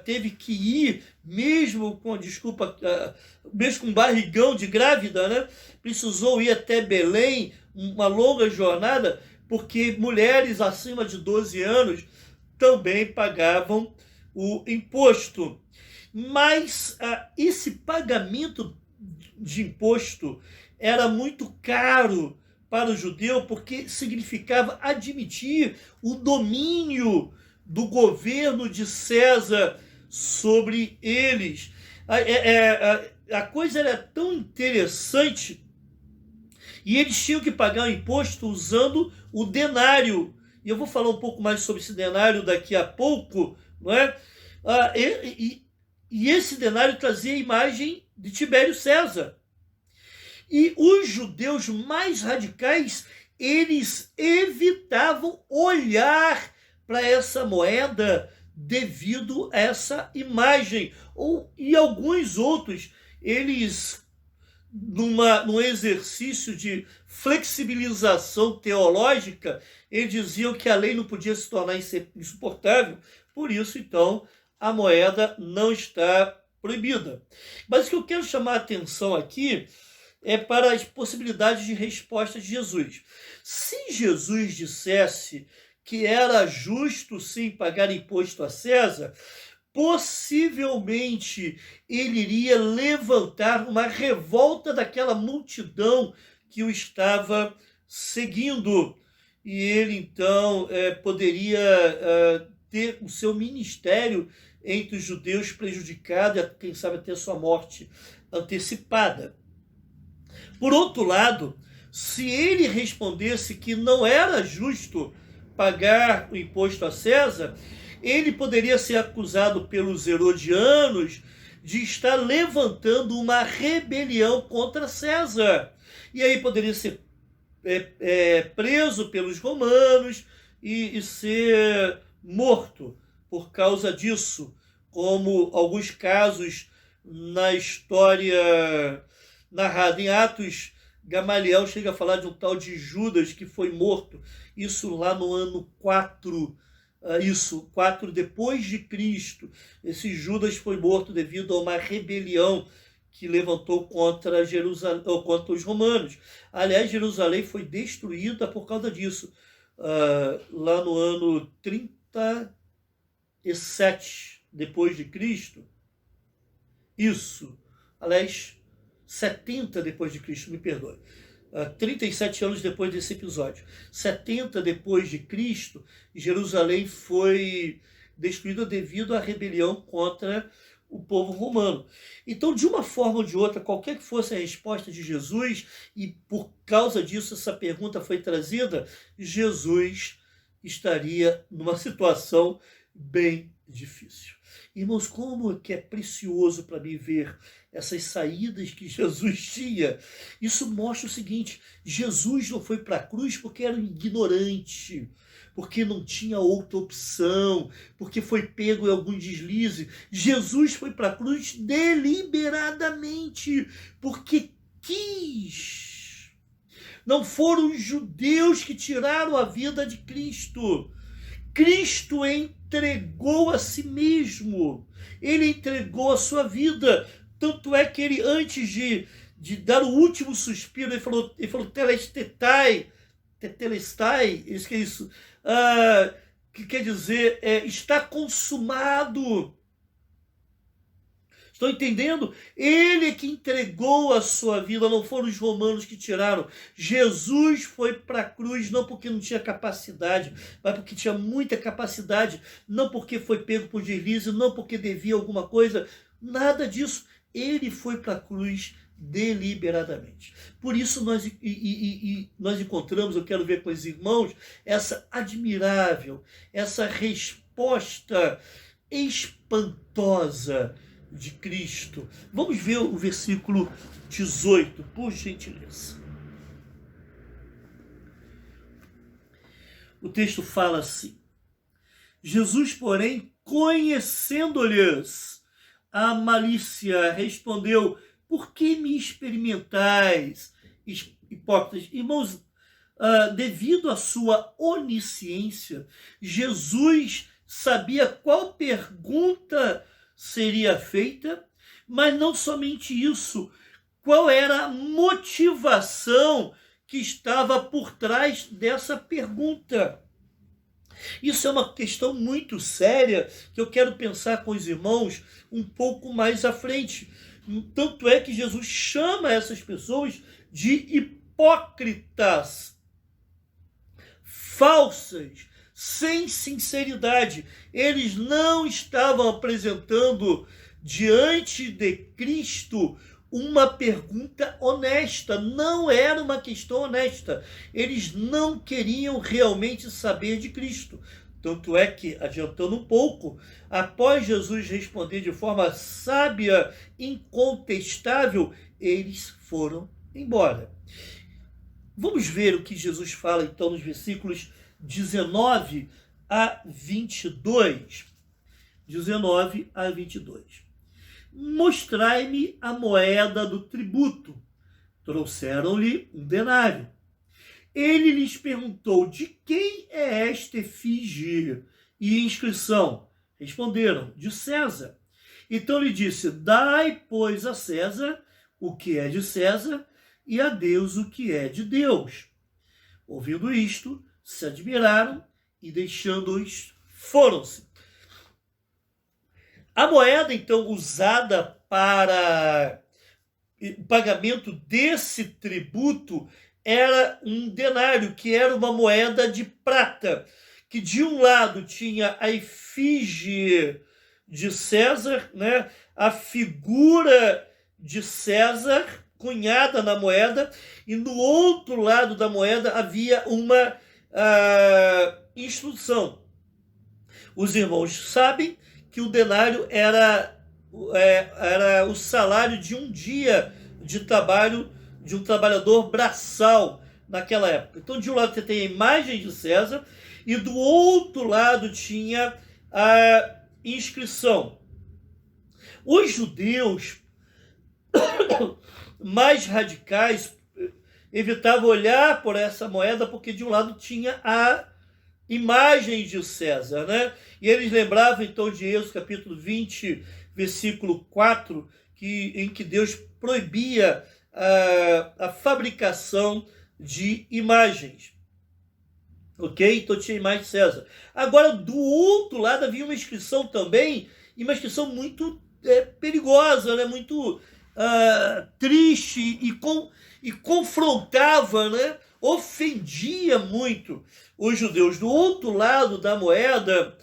teve que ir, mesmo com barrigão de grávida, né? Precisou ir até Belém, uma longa jornada, porque mulheres acima de 12 anos também pagavam o imposto. Mas esse pagamento de imposto era muito caro para o judeu, porque significava admitir o domínio do governo de César sobre eles. A coisa era tão interessante, e eles tinham que pagar o imposto usando o denário. E eu vou falar um pouco mais sobre esse denário daqui a pouco, não é? E esse denário trazia a imagem de Tibério César. E os judeus mais radicais, eles evitavam olhar para essa moeda devido a essa imagem. E alguns outros, eles, num exercício de flexibilização teológica, eles diziam que a lei não podia se tornar insuportável, por isso, então, a moeda não está proibida. Mas o que eu quero chamar a atenção aqui é para as possibilidades de resposta de Jesus. Se Jesus dissesse que era justo, sim, pagar imposto a César, possivelmente ele iria levantar uma revolta daquela multidão que o estava seguindo. E ele, então, poderia ter o seu ministério entre os judeus prejudicado e, quem sabe, até sua morte antecipada. Por outro lado, se ele respondesse que não era justo pagar o imposto a César, ele poderia ser acusado pelos herodianos de estar levantando uma rebelião contra César. E aí poderia ser preso pelos romanos e ser morto por causa disso, como alguns casos na história narrada em Atos. Gamaliel chega a falar de um tal de Judas que foi morto, isso lá no ano 4, 4 depois de Cristo. Esse Judas foi morto devido a uma rebelião que levantou contra Jerusalém, ou contra os romanos. Aliás, Jerusalém foi destruída por causa disso, lá no ano 37 depois de Cristo. Isso, aliás, 70 depois de Cristo, me perdoe. 37 anos depois desse episódio. 70 depois de Cristo, Jerusalém foi destruída devido à rebelião contra o povo romano. Então, de uma forma ou de outra, qualquer que fosse a resposta de Jesus, e por causa disso essa pergunta foi trazida, Jesus estaria numa situação bem difícil. Irmãos, como que é precioso para mim ver essas saídas que Jesus tinha. Isso mostra o seguinte: Jesus não foi para a cruz porque era um ignorante, porque não tinha outra opção, porque foi pego em algum deslize. Jesus foi para a cruz deliberadamente, porque quis. Não foram os judeus que tiraram a vida de Cristo. Cristo entregou a si mesmo. Ele entregou a sua vida. Tanto é que ele, antes de dar o último suspiro, ele falou telestai, isso que é isso, que quer dizer, está consumado. Estão entendendo? Ele que entregou a sua vida, não foram os romanos que tiraram. Jesus foi para a cruz não porque não tinha capacidade, mas porque tinha muita capacidade, não porque foi pego por deslize, não porque devia alguma coisa, nada disso. Ele foi para a cruz deliberadamente. Por isso nós encontramos, eu quero ver com os irmãos, essa admirável, essa resposta espantosa de Cristo. Vamos ver o versículo 18, por gentileza. O texto fala assim: Jesus, porém, conhecendo-lhes a malícia, respondeu: por que me experimentais, hipócritas? Irmãos, devido à sua onisciência, Jesus sabia qual pergunta seria feita, mas não somente isso, qual era a motivação que estava por trás dessa pergunta. Isso é uma questão muito séria que eu quero pensar com os irmãos um pouco mais à frente. Tanto é que Jesus chama essas pessoas de hipócritas, falsas, sem sinceridade. Eles não estavam apresentando diante de Cristo uma pergunta honesta, não era uma questão honesta. Eles não queriam realmente saber de Cristo. Tanto é que, adiantando um pouco, após Jesus responder de forma sábia, incontestável, eles foram embora. Vamos ver o que Jesus fala então nos versículos 19 a 22. 19 a 22. Mostrai-me a moeda do tributo. Trouxeram-lhe um denário. Ele lhes perguntou: de quem é esta efígie e inscrição? Responderam: de César. Então lhe disse: dai, pois, a César o que é de César e a Deus o que é de Deus. Ouvindo isto, se admiraram e, deixando-os, foram-se. A moeda, então, usada para o pagamento desse tributo era um denário, que era uma moeda de prata, que de um lado tinha a efígie de César, né, a figura de César cunhada na moeda, e no outro lado da moeda havia uma instrução. Os irmãos sabem que o denário era o salário de um dia de trabalho de um trabalhador braçal naquela época. Então, de um lado você tem a imagem de César e do outro lado tinha a inscrição. Os judeus mais radicais evitavam olhar por essa moeda porque de um lado tinha a imagem de César, né? E eles lembravam então de Êxodo capítulo 20, versículo 4, em que Deus proibia a fabricação de imagens. Ok? Então tinha a imagem de César. Agora, do outro lado havia uma inscrição também, e uma inscrição muito perigosa, né? Muito triste e confrontava, né? Ofendia muito os judeus. Do outro lado da moeda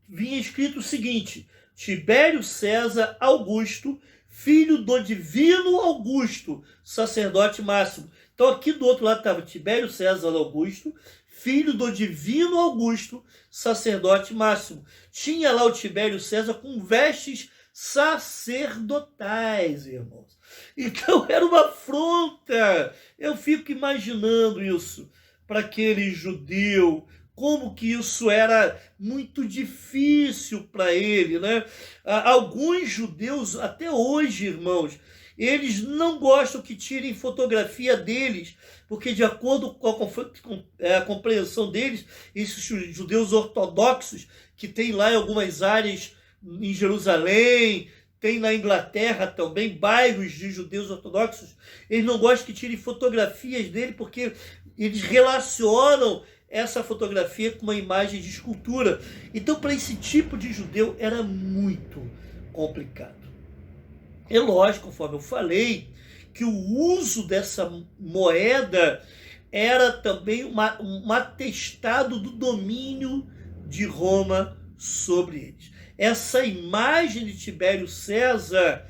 vinha escrito o seguinte: Tibério César Augusto, filho do divino Augusto, sacerdote máximo. Então aqui do outro lado estava Tibério César Augusto, filho do divino Augusto, sacerdote máximo. Tinha lá o Tibério César com vestes sacerdotais, irmãos. Então era uma afronta. Eu fico imaginando isso para aquele judeu, como que isso era muito difícil para ele, né? Alguns judeus, até hoje, irmãos, eles não gostam que tirem fotografia deles, porque de acordo com a compreensão deles, esses judeus ortodoxos, que tem lá em algumas áreas em Jerusalém, tem na Inglaterra também bairros de judeus ortodoxos, eles não gostam que tirem fotografias dele, porque eles relacionam essa fotografia com uma imagem de escultura. Então, para esse tipo de judeu, era muito complicado. É lógico, conforme eu falei, que o uso dessa moeda era também um atestado do domínio de Roma sobre eles. Essa imagem de Tibério César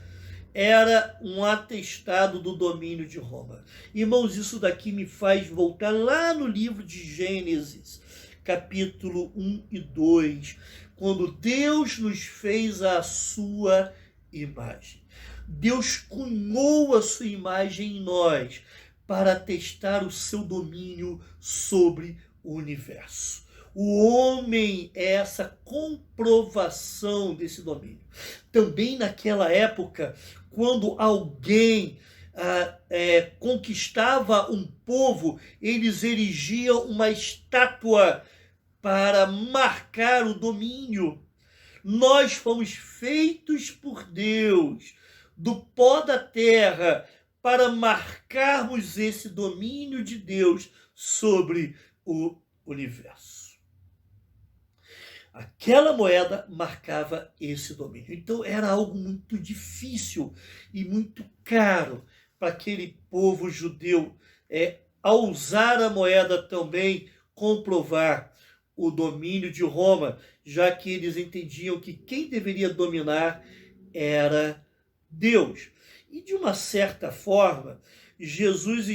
era um atestado do domínio de Roma. Irmãos, isso daqui me faz voltar lá no livro de Gênesis, capítulo 1 e 2, quando Deus nos fez a sua imagem. Deus cunhou a sua imagem em nós para atestar o seu domínio sobre o universo. O homem é essa comprovação desse domínio. Também naquela época, quando alguém conquistava um povo, eles erigiam uma estátua para marcar o domínio. Nós fomos feitos por Deus, do pó da terra, para marcarmos esse domínio de Deus sobre o universo. Aquela moeda marcava esse domínio. Então era algo muito difícil e muito caro para aquele povo judeu, ao usar a moeda também, comprovar o domínio de Roma, já que eles entendiam que quem deveria dominar era Deus. E de uma certa forma, Jesus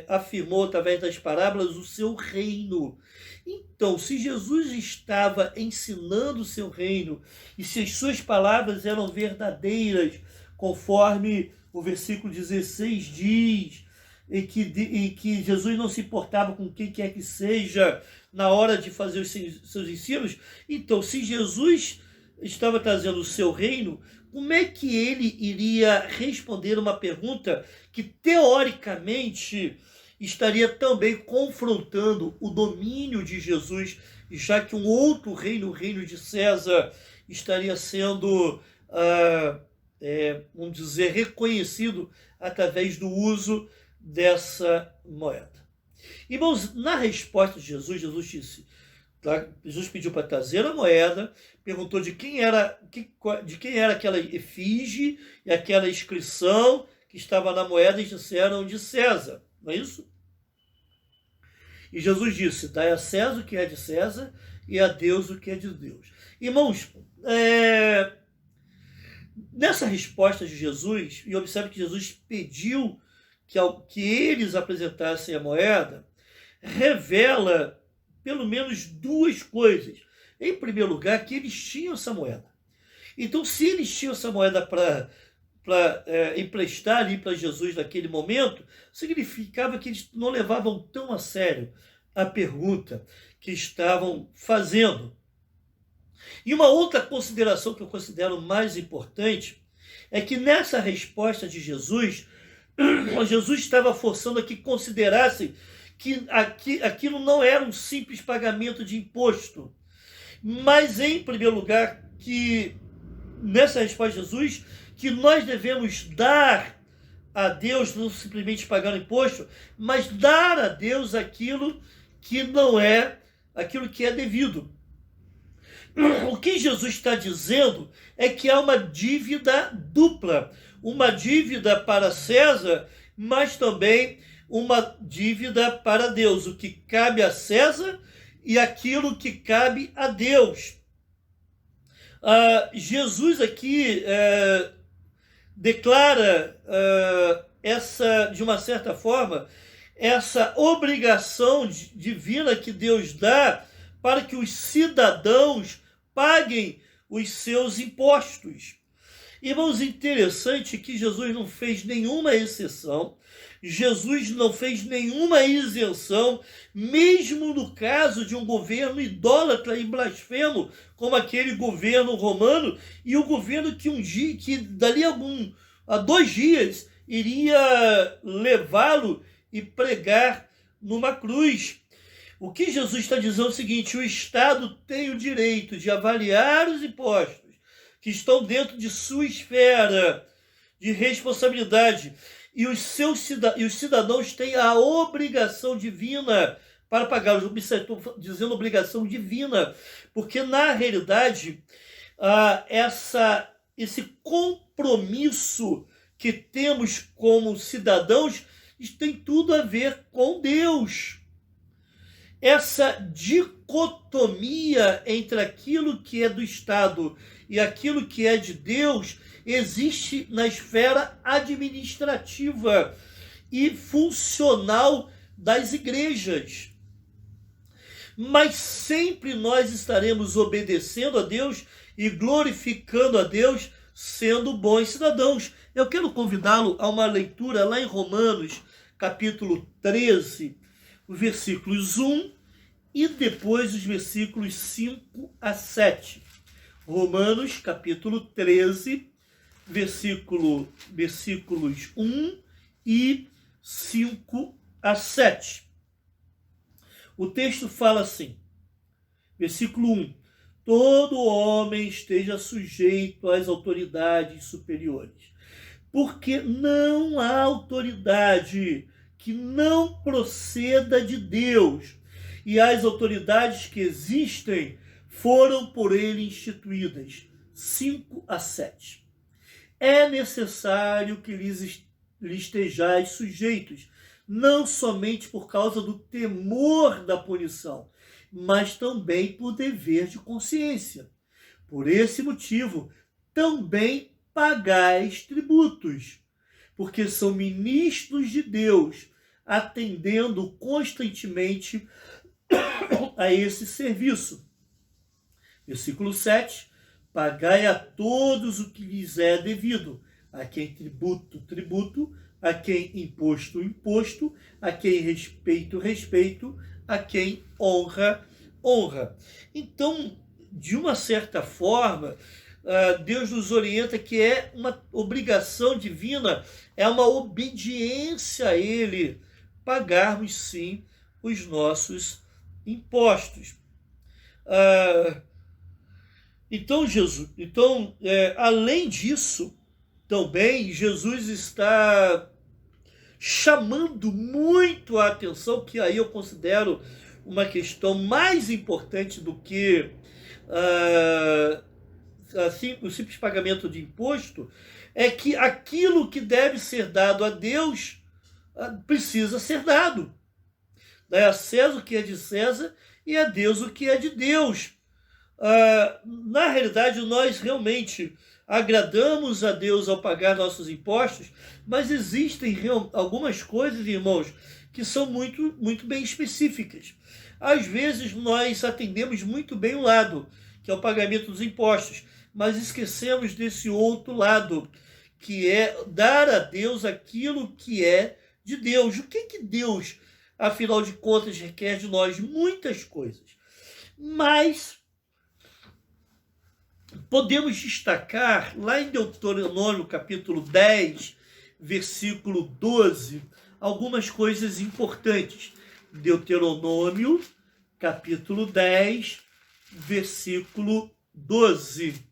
afirmou através das parábolas o seu reino. Então, se Jesus estava ensinando o seu reino e se as suas palavras eram verdadeiras, conforme o versículo 16 diz, em que Jesus não se importava com quem quer que seja na hora de fazer os seus ensinos. Então, se Jesus estava trazendo o seu reino, como é que ele iria responder uma pergunta que, teoricamente, estaria também confrontando o domínio de Jesus, já que um outro reino, o reino de César, estaria sendo, vamos dizer, reconhecido através do uso dessa moeda? Irmãos, na resposta de Jesus, Jesus pediu para trazer a moeda, perguntou de quem era aquela efígie e aquela inscrição que estava na moeda, e disseram de César, não é isso? E Jesus disse: dai a César o que é de César e a Deus o que é de Deus. Irmãos, nessa resposta de Jesus, e observe que Jesus pediu que eles apresentassem a moeda, revela pelo menos duas coisas. Em primeiro lugar, que eles tinham essa moeda. Então, se eles tinham essa moeda para emprestar ali para Jesus naquele momento, significava que eles não levavam tão a sério a pergunta que estavam fazendo. E uma outra consideração que eu considero mais importante é que nessa resposta de Jesus, Jesus estava forçando a que considerassem que aquilo não era um simples pagamento de imposto, mas, em primeiro lugar, que nessa resposta de Jesus, que nós devemos dar a Deus, não simplesmente pagar o imposto, mas dar a Deus aquilo que não é, aquilo que é devido. O que Jesus está dizendo é que há uma dívida dupla, uma dívida para César, mas também uma dívida para Deus, o que cabe a César e aquilo que cabe a Deus. Jesus aqui declara de uma certa forma, essa obrigação divina que Deus dá para que os cidadãos paguem os seus impostos. Irmãos, interessante que Jesus não fez nenhuma exceção, Jesus não fez nenhuma isenção, mesmo no caso de um governo idólatra e blasfemo, como aquele governo romano, e o governo que dali a 2 dias iria levá-lo e pregar numa cruz. O que Jesus está dizendo é o seguinte: o Estado tem o direito de avaliar os impostos que estão dentro de sua esfera de responsabilidade, e os cidadãos têm a obrigação divina para pagar. Estou dizendo obrigação divina, porque na realidade esse compromisso que temos como cidadãos, isso tem tudo a ver com Deus. Essa dicotomia entre aquilo que é do Estado e aquilo que é de Deus existe na esfera administrativa e funcional das igrejas. Mas sempre nós estaremos obedecendo a Deus e glorificando a Deus, sendo bons cidadãos. Eu quero convidá-lo a uma leitura lá em Romanos, capítulo 13, versículos 1 e depois os versículos 5 a 7. Romanos, capítulo 13, versículos 1 e 5 a 7. O texto fala assim, versículo 1: todo homem esteja sujeito às autoridades superiores, porque não há autoridade que não proceda de Deus, e as autoridades que existem foram por ele instituídas. 5 a 7. É necessário que lhes estejais sujeitos, não somente por causa do temor da punição, mas também por dever de consciência. Por esse motivo, também pagais tributos, porque são ministros de Deus, atendendo constantemente a esse serviço. Versículo 7. Pagai a todos o que lhes é devido, a quem tributo, a quem imposto, imposto, a quem respeito, respeito, a quem honra, honra. Então, de uma certa forma, Deus nos orienta que é uma obrigação divina, é uma obediência a Ele, pagarmos sim os nossos impostos. Além disso, também Jesus está chamando muito a atenção, que aí eu considero uma questão mais importante do que o simples pagamento de imposto, é que aquilo que deve ser dado a Deus precisa ser dado. Dá a César o que é de César e a Deus o que é de Deus. Na realidade, nós realmente agradamos a Deus ao pagar nossos impostos, mas existem algumas coisas, irmãos, que são muito, muito bem específicas. Às vezes nós atendemos muito bem um lado, que é o pagamento dos impostos, mas esquecemos desse outro lado, que é dar a Deus aquilo que é de Deus. O que Deus, afinal de contas, requer de nós? Muitas coisas. Mas podemos destacar, lá em Deuteronômio, capítulo 10, versículo 12, algumas coisas importantes. Deuteronômio, capítulo 10, versículo 12.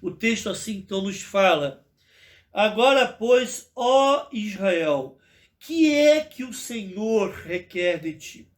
O texto assim então nos fala: agora, pois, ó Israel, que é que o Senhor requer de ti?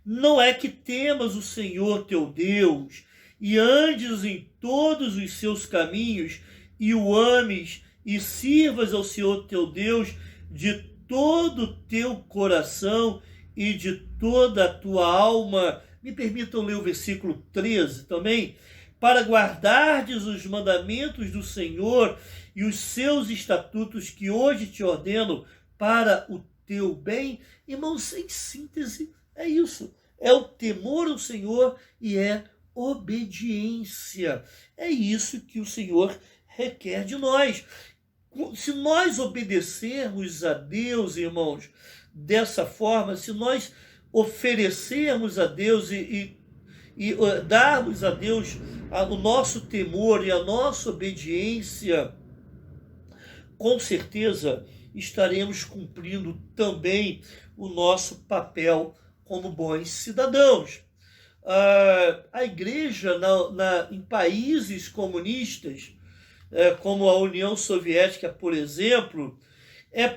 Não é que temas o Senhor teu Deus e andes em todos os seus caminhos e o ames e sirvas ao Senhor teu Deus de todo o teu coração e de toda a tua alma. Me permitam ler o versículo 13 também. Para guardardes os mandamentos do Senhor e os seus estatutos que hoje te ordeno para o teu bem. Irmãos, em síntese, é isso. É o temor ao Senhor e é obediência. É isso que o Senhor requer de nós. Se nós obedecermos a Deus, irmãos, dessa forma, se nós oferecermos a Deus e darmos a Deus o nosso temor e a nossa obediência, com certeza estaremos cumprindo também o nosso papel como bons cidadãos. A igreja em países comunistas, como a União Soviética, por exemplo, é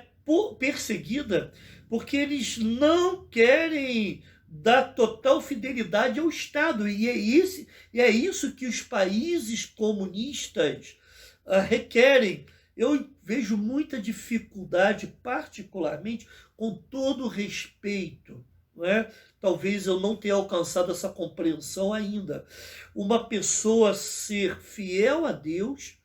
perseguida porque eles não querem dar total fidelidade ao Estado. E é isso que os países comunistas requerem. Eu vejo muita dificuldade, particularmente, com todo respeito, não é? Talvez eu não tenha alcançado essa compreensão ainda. Uma pessoa ser fiel a Deus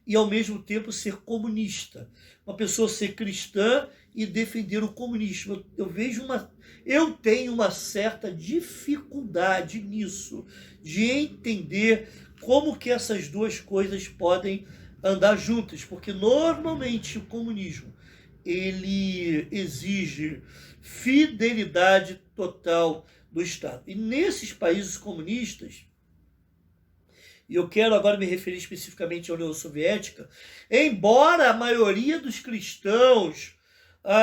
e, ao mesmo tempo, ser comunista. Uma pessoa ser cristã e defender o comunismo. Eu tenho uma certa dificuldade nisso, de entender como que essas duas coisas podem andar juntas, porque normalmente o comunismo ele exige fidelidade total do Estado. E nesses países comunistas, e eu quero agora me referir especificamente à União Soviética, embora a maioria dos cristãos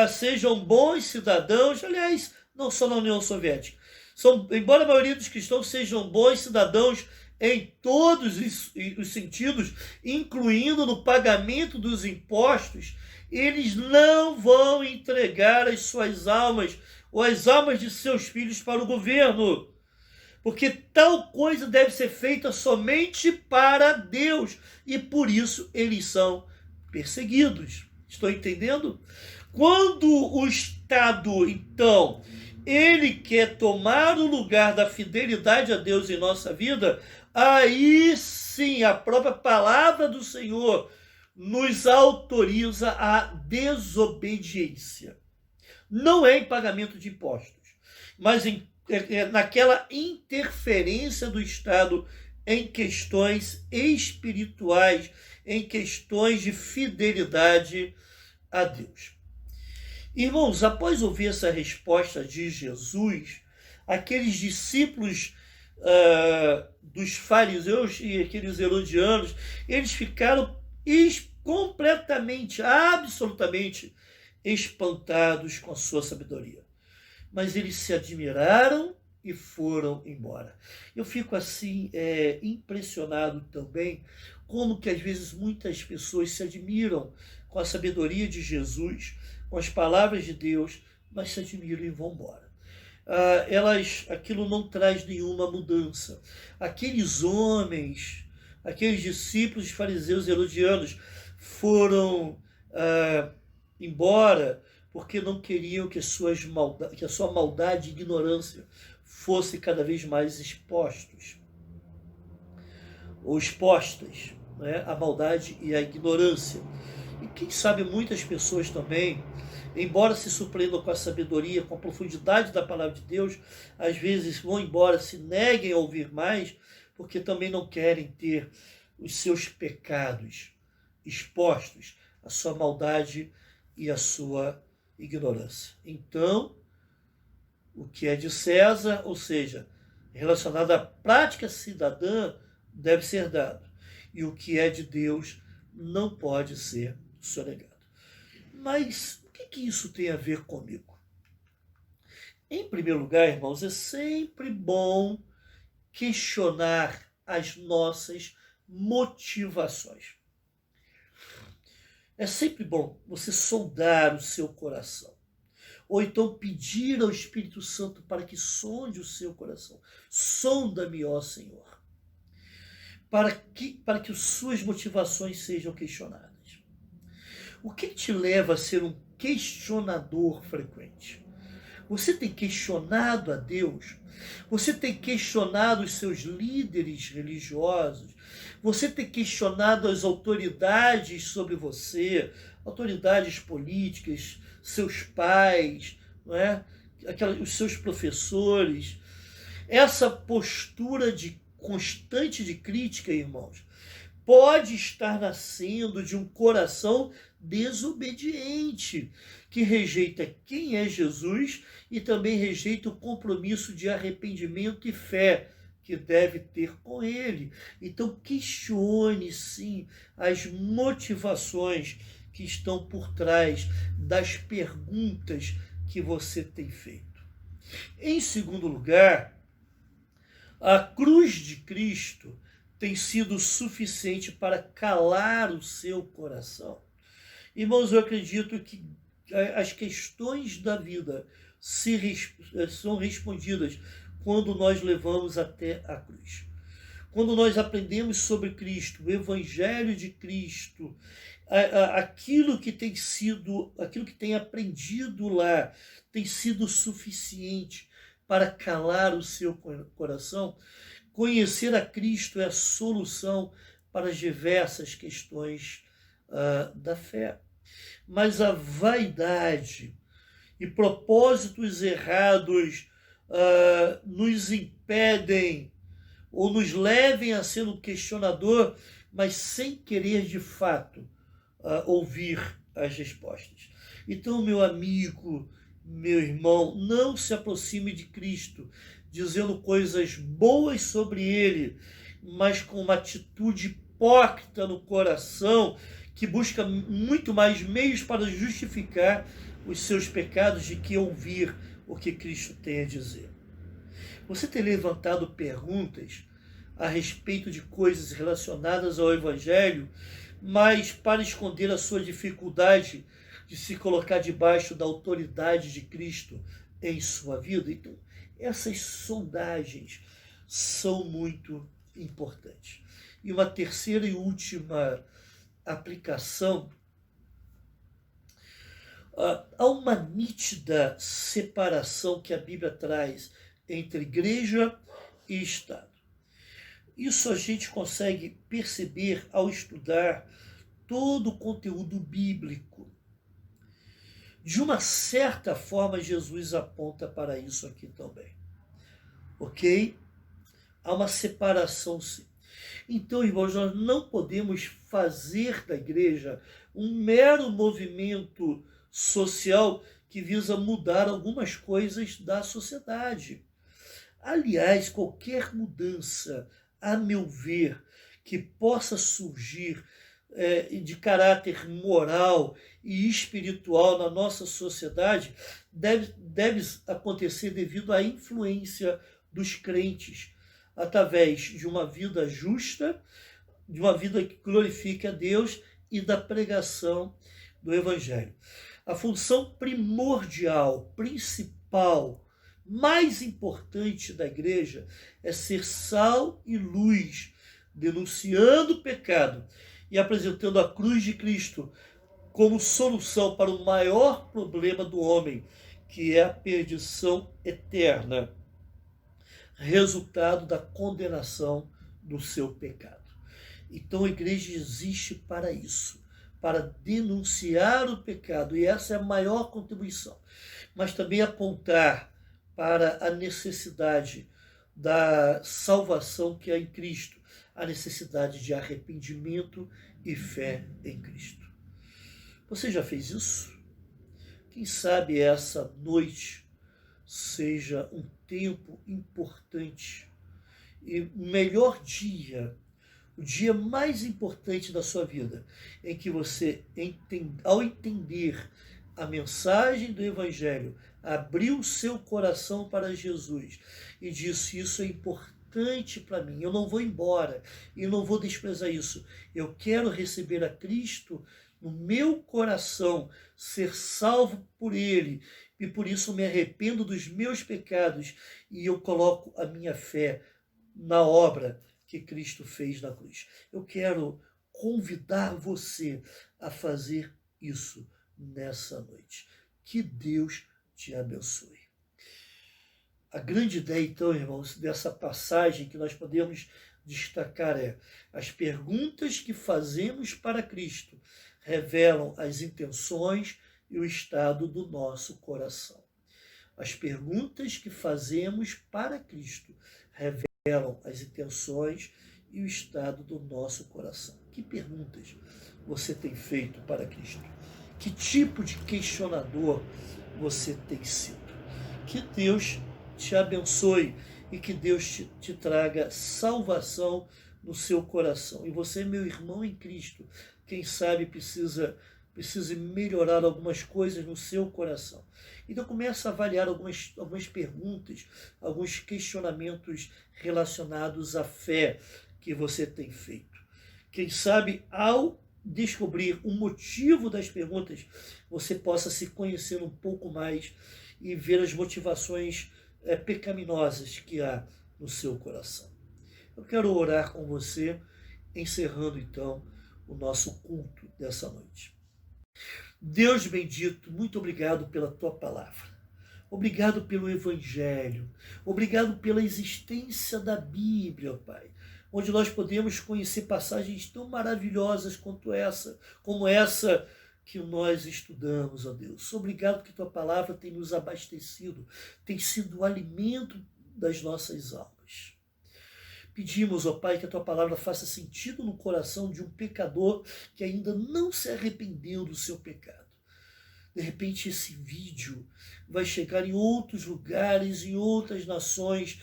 sejam bons cidadãos, aliás, não só na União Soviética, embora a maioria dos cristãos sejam bons cidadãos em todos os sentidos, incluindo no pagamento dos impostos, eles não vão entregar as suas almas ou as almas de seus filhos para o governo, porque tal coisa deve ser feita somente para Deus, e por isso eles são perseguidos. Estou entendendo? Quando o Estado, então, ele quer tomar o lugar da fidelidade a Deus em nossa vida, aí sim a própria palavra do Senhor nos autoriza a desobediência. Não é em pagamento de impostos, mas naquela interferência do Estado em questões espirituais, em questões de fidelidade a Deus. Irmãos, após ouvir essa resposta de Jesus, aqueles discípulos dos fariseus e aqueles herodianos, eles ficaram completamente, absolutamente espantados com a sua sabedoria. Mas eles se admiraram e foram embora. Eu fico assim impressionado também como que às vezes muitas pessoas se admiram com a sabedoria de Jesus, com as palavras de Deus, mas se admiram e vão embora. Aquilo não traz nenhuma mudança. Aqueles homens, aqueles discípulos fariseus herodianos foram embora porque não queriam que a sua maldade e ignorância fossem cada vez mais expostas, né? A maldade e a ignorância. E quem sabe muitas pessoas também, embora se surpreendam com a sabedoria, com a profundidade da palavra de Deus, às vezes vão embora, se neguem a ouvir mais, porque também não querem ter os seus pecados expostos, a sua maldade e a sua ignorância. Então, o que é de César, ou seja, relacionado à prática cidadã, deve ser dado. E o que é de Deus não pode ser sonegado. Mas o que isso tem a ver comigo? Em primeiro lugar, irmãos, é sempre bom questionar as nossas motivações. É sempre bom você sondar o seu coração. Ou então pedir ao Espírito Santo para que sonde o seu coração. Sonda-me, ó Senhor, para que as suas motivações sejam questionadas. O que te leva a ser um questionador frequente? Você tem questionado a Deus? Você tem questionado os seus líderes religiosos? Você tem questionado as autoridades sobre você, autoridades políticas, seus pais, não é? Os seus professores? Essa postura constante de crítica, irmãos, pode estar nascendo de um coração desobediente, que rejeita quem é Jesus e também rejeita o compromisso de arrependimento e fé que deve ter com ele. Então questione sim as motivações que estão por trás das perguntas que você tem feito. Em segundo lugar, a cruz de Cristo tem sido suficiente para calar o seu coração. Irmãos, eu acredito que as questões da vida são respondidas quando nós levamos até a cruz. Quando nós aprendemos sobre Cristo, o Evangelho de Cristo, aquilo que tem aprendido lá tem sido suficiente para calar o seu coração. Conhecer a Cristo é a solução para as diversas questões da fé. Mas a vaidade e propósitos errados nos impedem ou nos levem a ser um questionador, mas sem querer de fato ouvir as respostas. Então, meu amigo, meu irmão, não se aproxime de Cristo dizendo coisas boas sobre ele, mas com uma atitude hipócrita no coração, que busca muito mais meios para justificar os seus pecados do que ouvir o que Cristo tem a dizer. Você tem levantado perguntas a respeito de coisas relacionadas ao Evangelho, mas para esconder a sua dificuldade de se colocar debaixo da autoridade de Cristo em sua vida? Então, essas sondagens são muito importantes. E uma terceira e última aplicação: há uma nítida separação que a Bíblia traz entre igreja e Estado. Isso a gente consegue perceber ao estudar todo o conteúdo bíblico. De uma certa forma, Jesus aponta para isso aqui também. Ok? Há uma separação, sim. Então, irmãos, nós não podemos fazer da igreja um mero movimento social que visa mudar algumas coisas da sociedade. Aliás, qualquer mudança, a meu ver, que possa surgir de caráter moral e espiritual na nossa sociedade deve acontecer devido à influência dos crentes, através de uma vida justa, de uma vida que glorifique a Deus e da pregação do Evangelho. A função primordial, principal, mais importante da igreja é ser sal e luz, denunciando o pecado e apresentando a cruz de Cristo como solução para o maior problema do homem, que é a perdição eterna, resultado da condenação do seu pecado. Então a igreja existe para isso, para denunciar o pecado, e essa é a maior contribuição, mas também apontar para a necessidade da salvação que há em Cristo, a necessidade de arrependimento e fé em Cristo. Você já fez isso? Quem sabe essa noite seja um tempo importante e o melhor dia, o dia mais importante da sua vida, em que você, ao entender a mensagem do Evangelho, abriu o seu coração para Jesus e disse: isso é importante para mim, eu não vou embora e não vou desprezar isso, eu quero receber a Cristo no meu coração, ser salvo por Ele, e por isso me arrependo dos meus pecados e eu coloco a minha fé na obra que Cristo fez na cruz. Eu quero convidar você a fazer isso nessa noite. Que Deus te abençoe. A grande ideia, então, irmãos, dessa passagem que nós podemos destacar é: as perguntas que fazemos para Cristo revelam as intenções e o estado do nosso coração. As perguntas que fazemos para Cristo revelam as intenções e o estado do nosso coração. Que perguntas você tem feito para Cristo? Que tipo de questionador você tem sido? Que Deus te abençoe e que Deus te traga salvação no seu coração. E você, meu irmão em Cristo, quem sabe precisa melhorar algumas coisas no seu coração. Então começa a avaliar algumas perguntas, alguns questionamentos relacionados à fé que você tem feito. Quem sabe, ao descobrir o motivo das perguntas, você possa se conhecer um pouco mais e ver as motivações pecaminosas que há no seu coração. Eu quero orar com você, encerrando então o nosso culto dessa noite. Deus bendito, muito obrigado pela tua palavra. Obrigado pelo Evangelho. Obrigado pela existência da Bíblia, Pai, onde nós podemos conhecer passagens tão maravilhosas como essa que nós estudamos, ó Deus. Obrigado que tua palavra tem nos abastecido, tem sido o alimento das nossas almas. Pedimos, ó Pai, que a tua palavra faça sentido no coração de um pecador que ainda não se arrependeu do seu pecado. De repente esse vídeo vai chegar em outros lugares, em outras nações,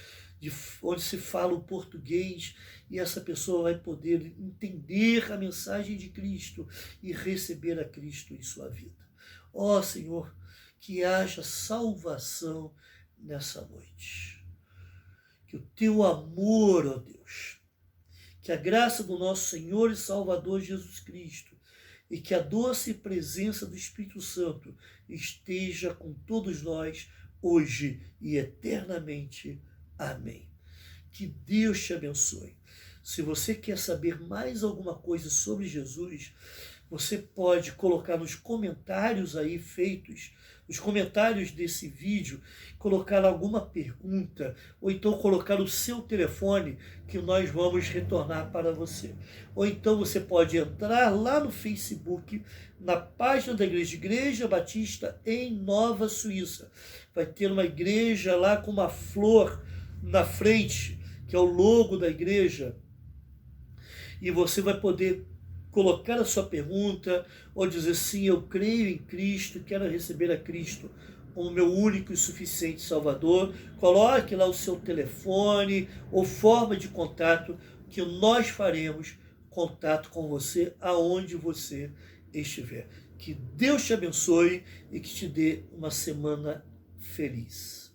onde se fala o português, e essa pessoa vai poder entender a mensagem de Cristo e receber a Cristo em sua vida. Ó Senhor, que haja salvação nessa noite. Que o teu amor, ó Deus, que a graça do nosso Senhor e Salvador Jesus Cristo e que a doce presença do Espírito Santo esteja com todos nós hoje e eternamente. Amém. Que Deus te abençoe. Se você quer saber mais alguma coisa sobre Jesus, você pode colocar nos comentários aí feitos, nos comentários desse vídeo, colocar alguma pergunta, ou então colocar o seu telefone, que nós vamos retornar para você. Ou então você pode entrar lá no Facebook, na página da Igreja Batista em Nova Suíça. Vai ter uma igreja lá com uma flor na frente, que é o logo da igreja. e você vai poder colocar a sua pergunta ou dizer sim, eu creio em Cristo, quero receber a Cristo como meu único e suficiente Salvador. Coloque lá o seu telefone ou forma de contato que nós faremos contato com você aonde você estiver. Que Deus te abençoe e que te dê uma semana feliz.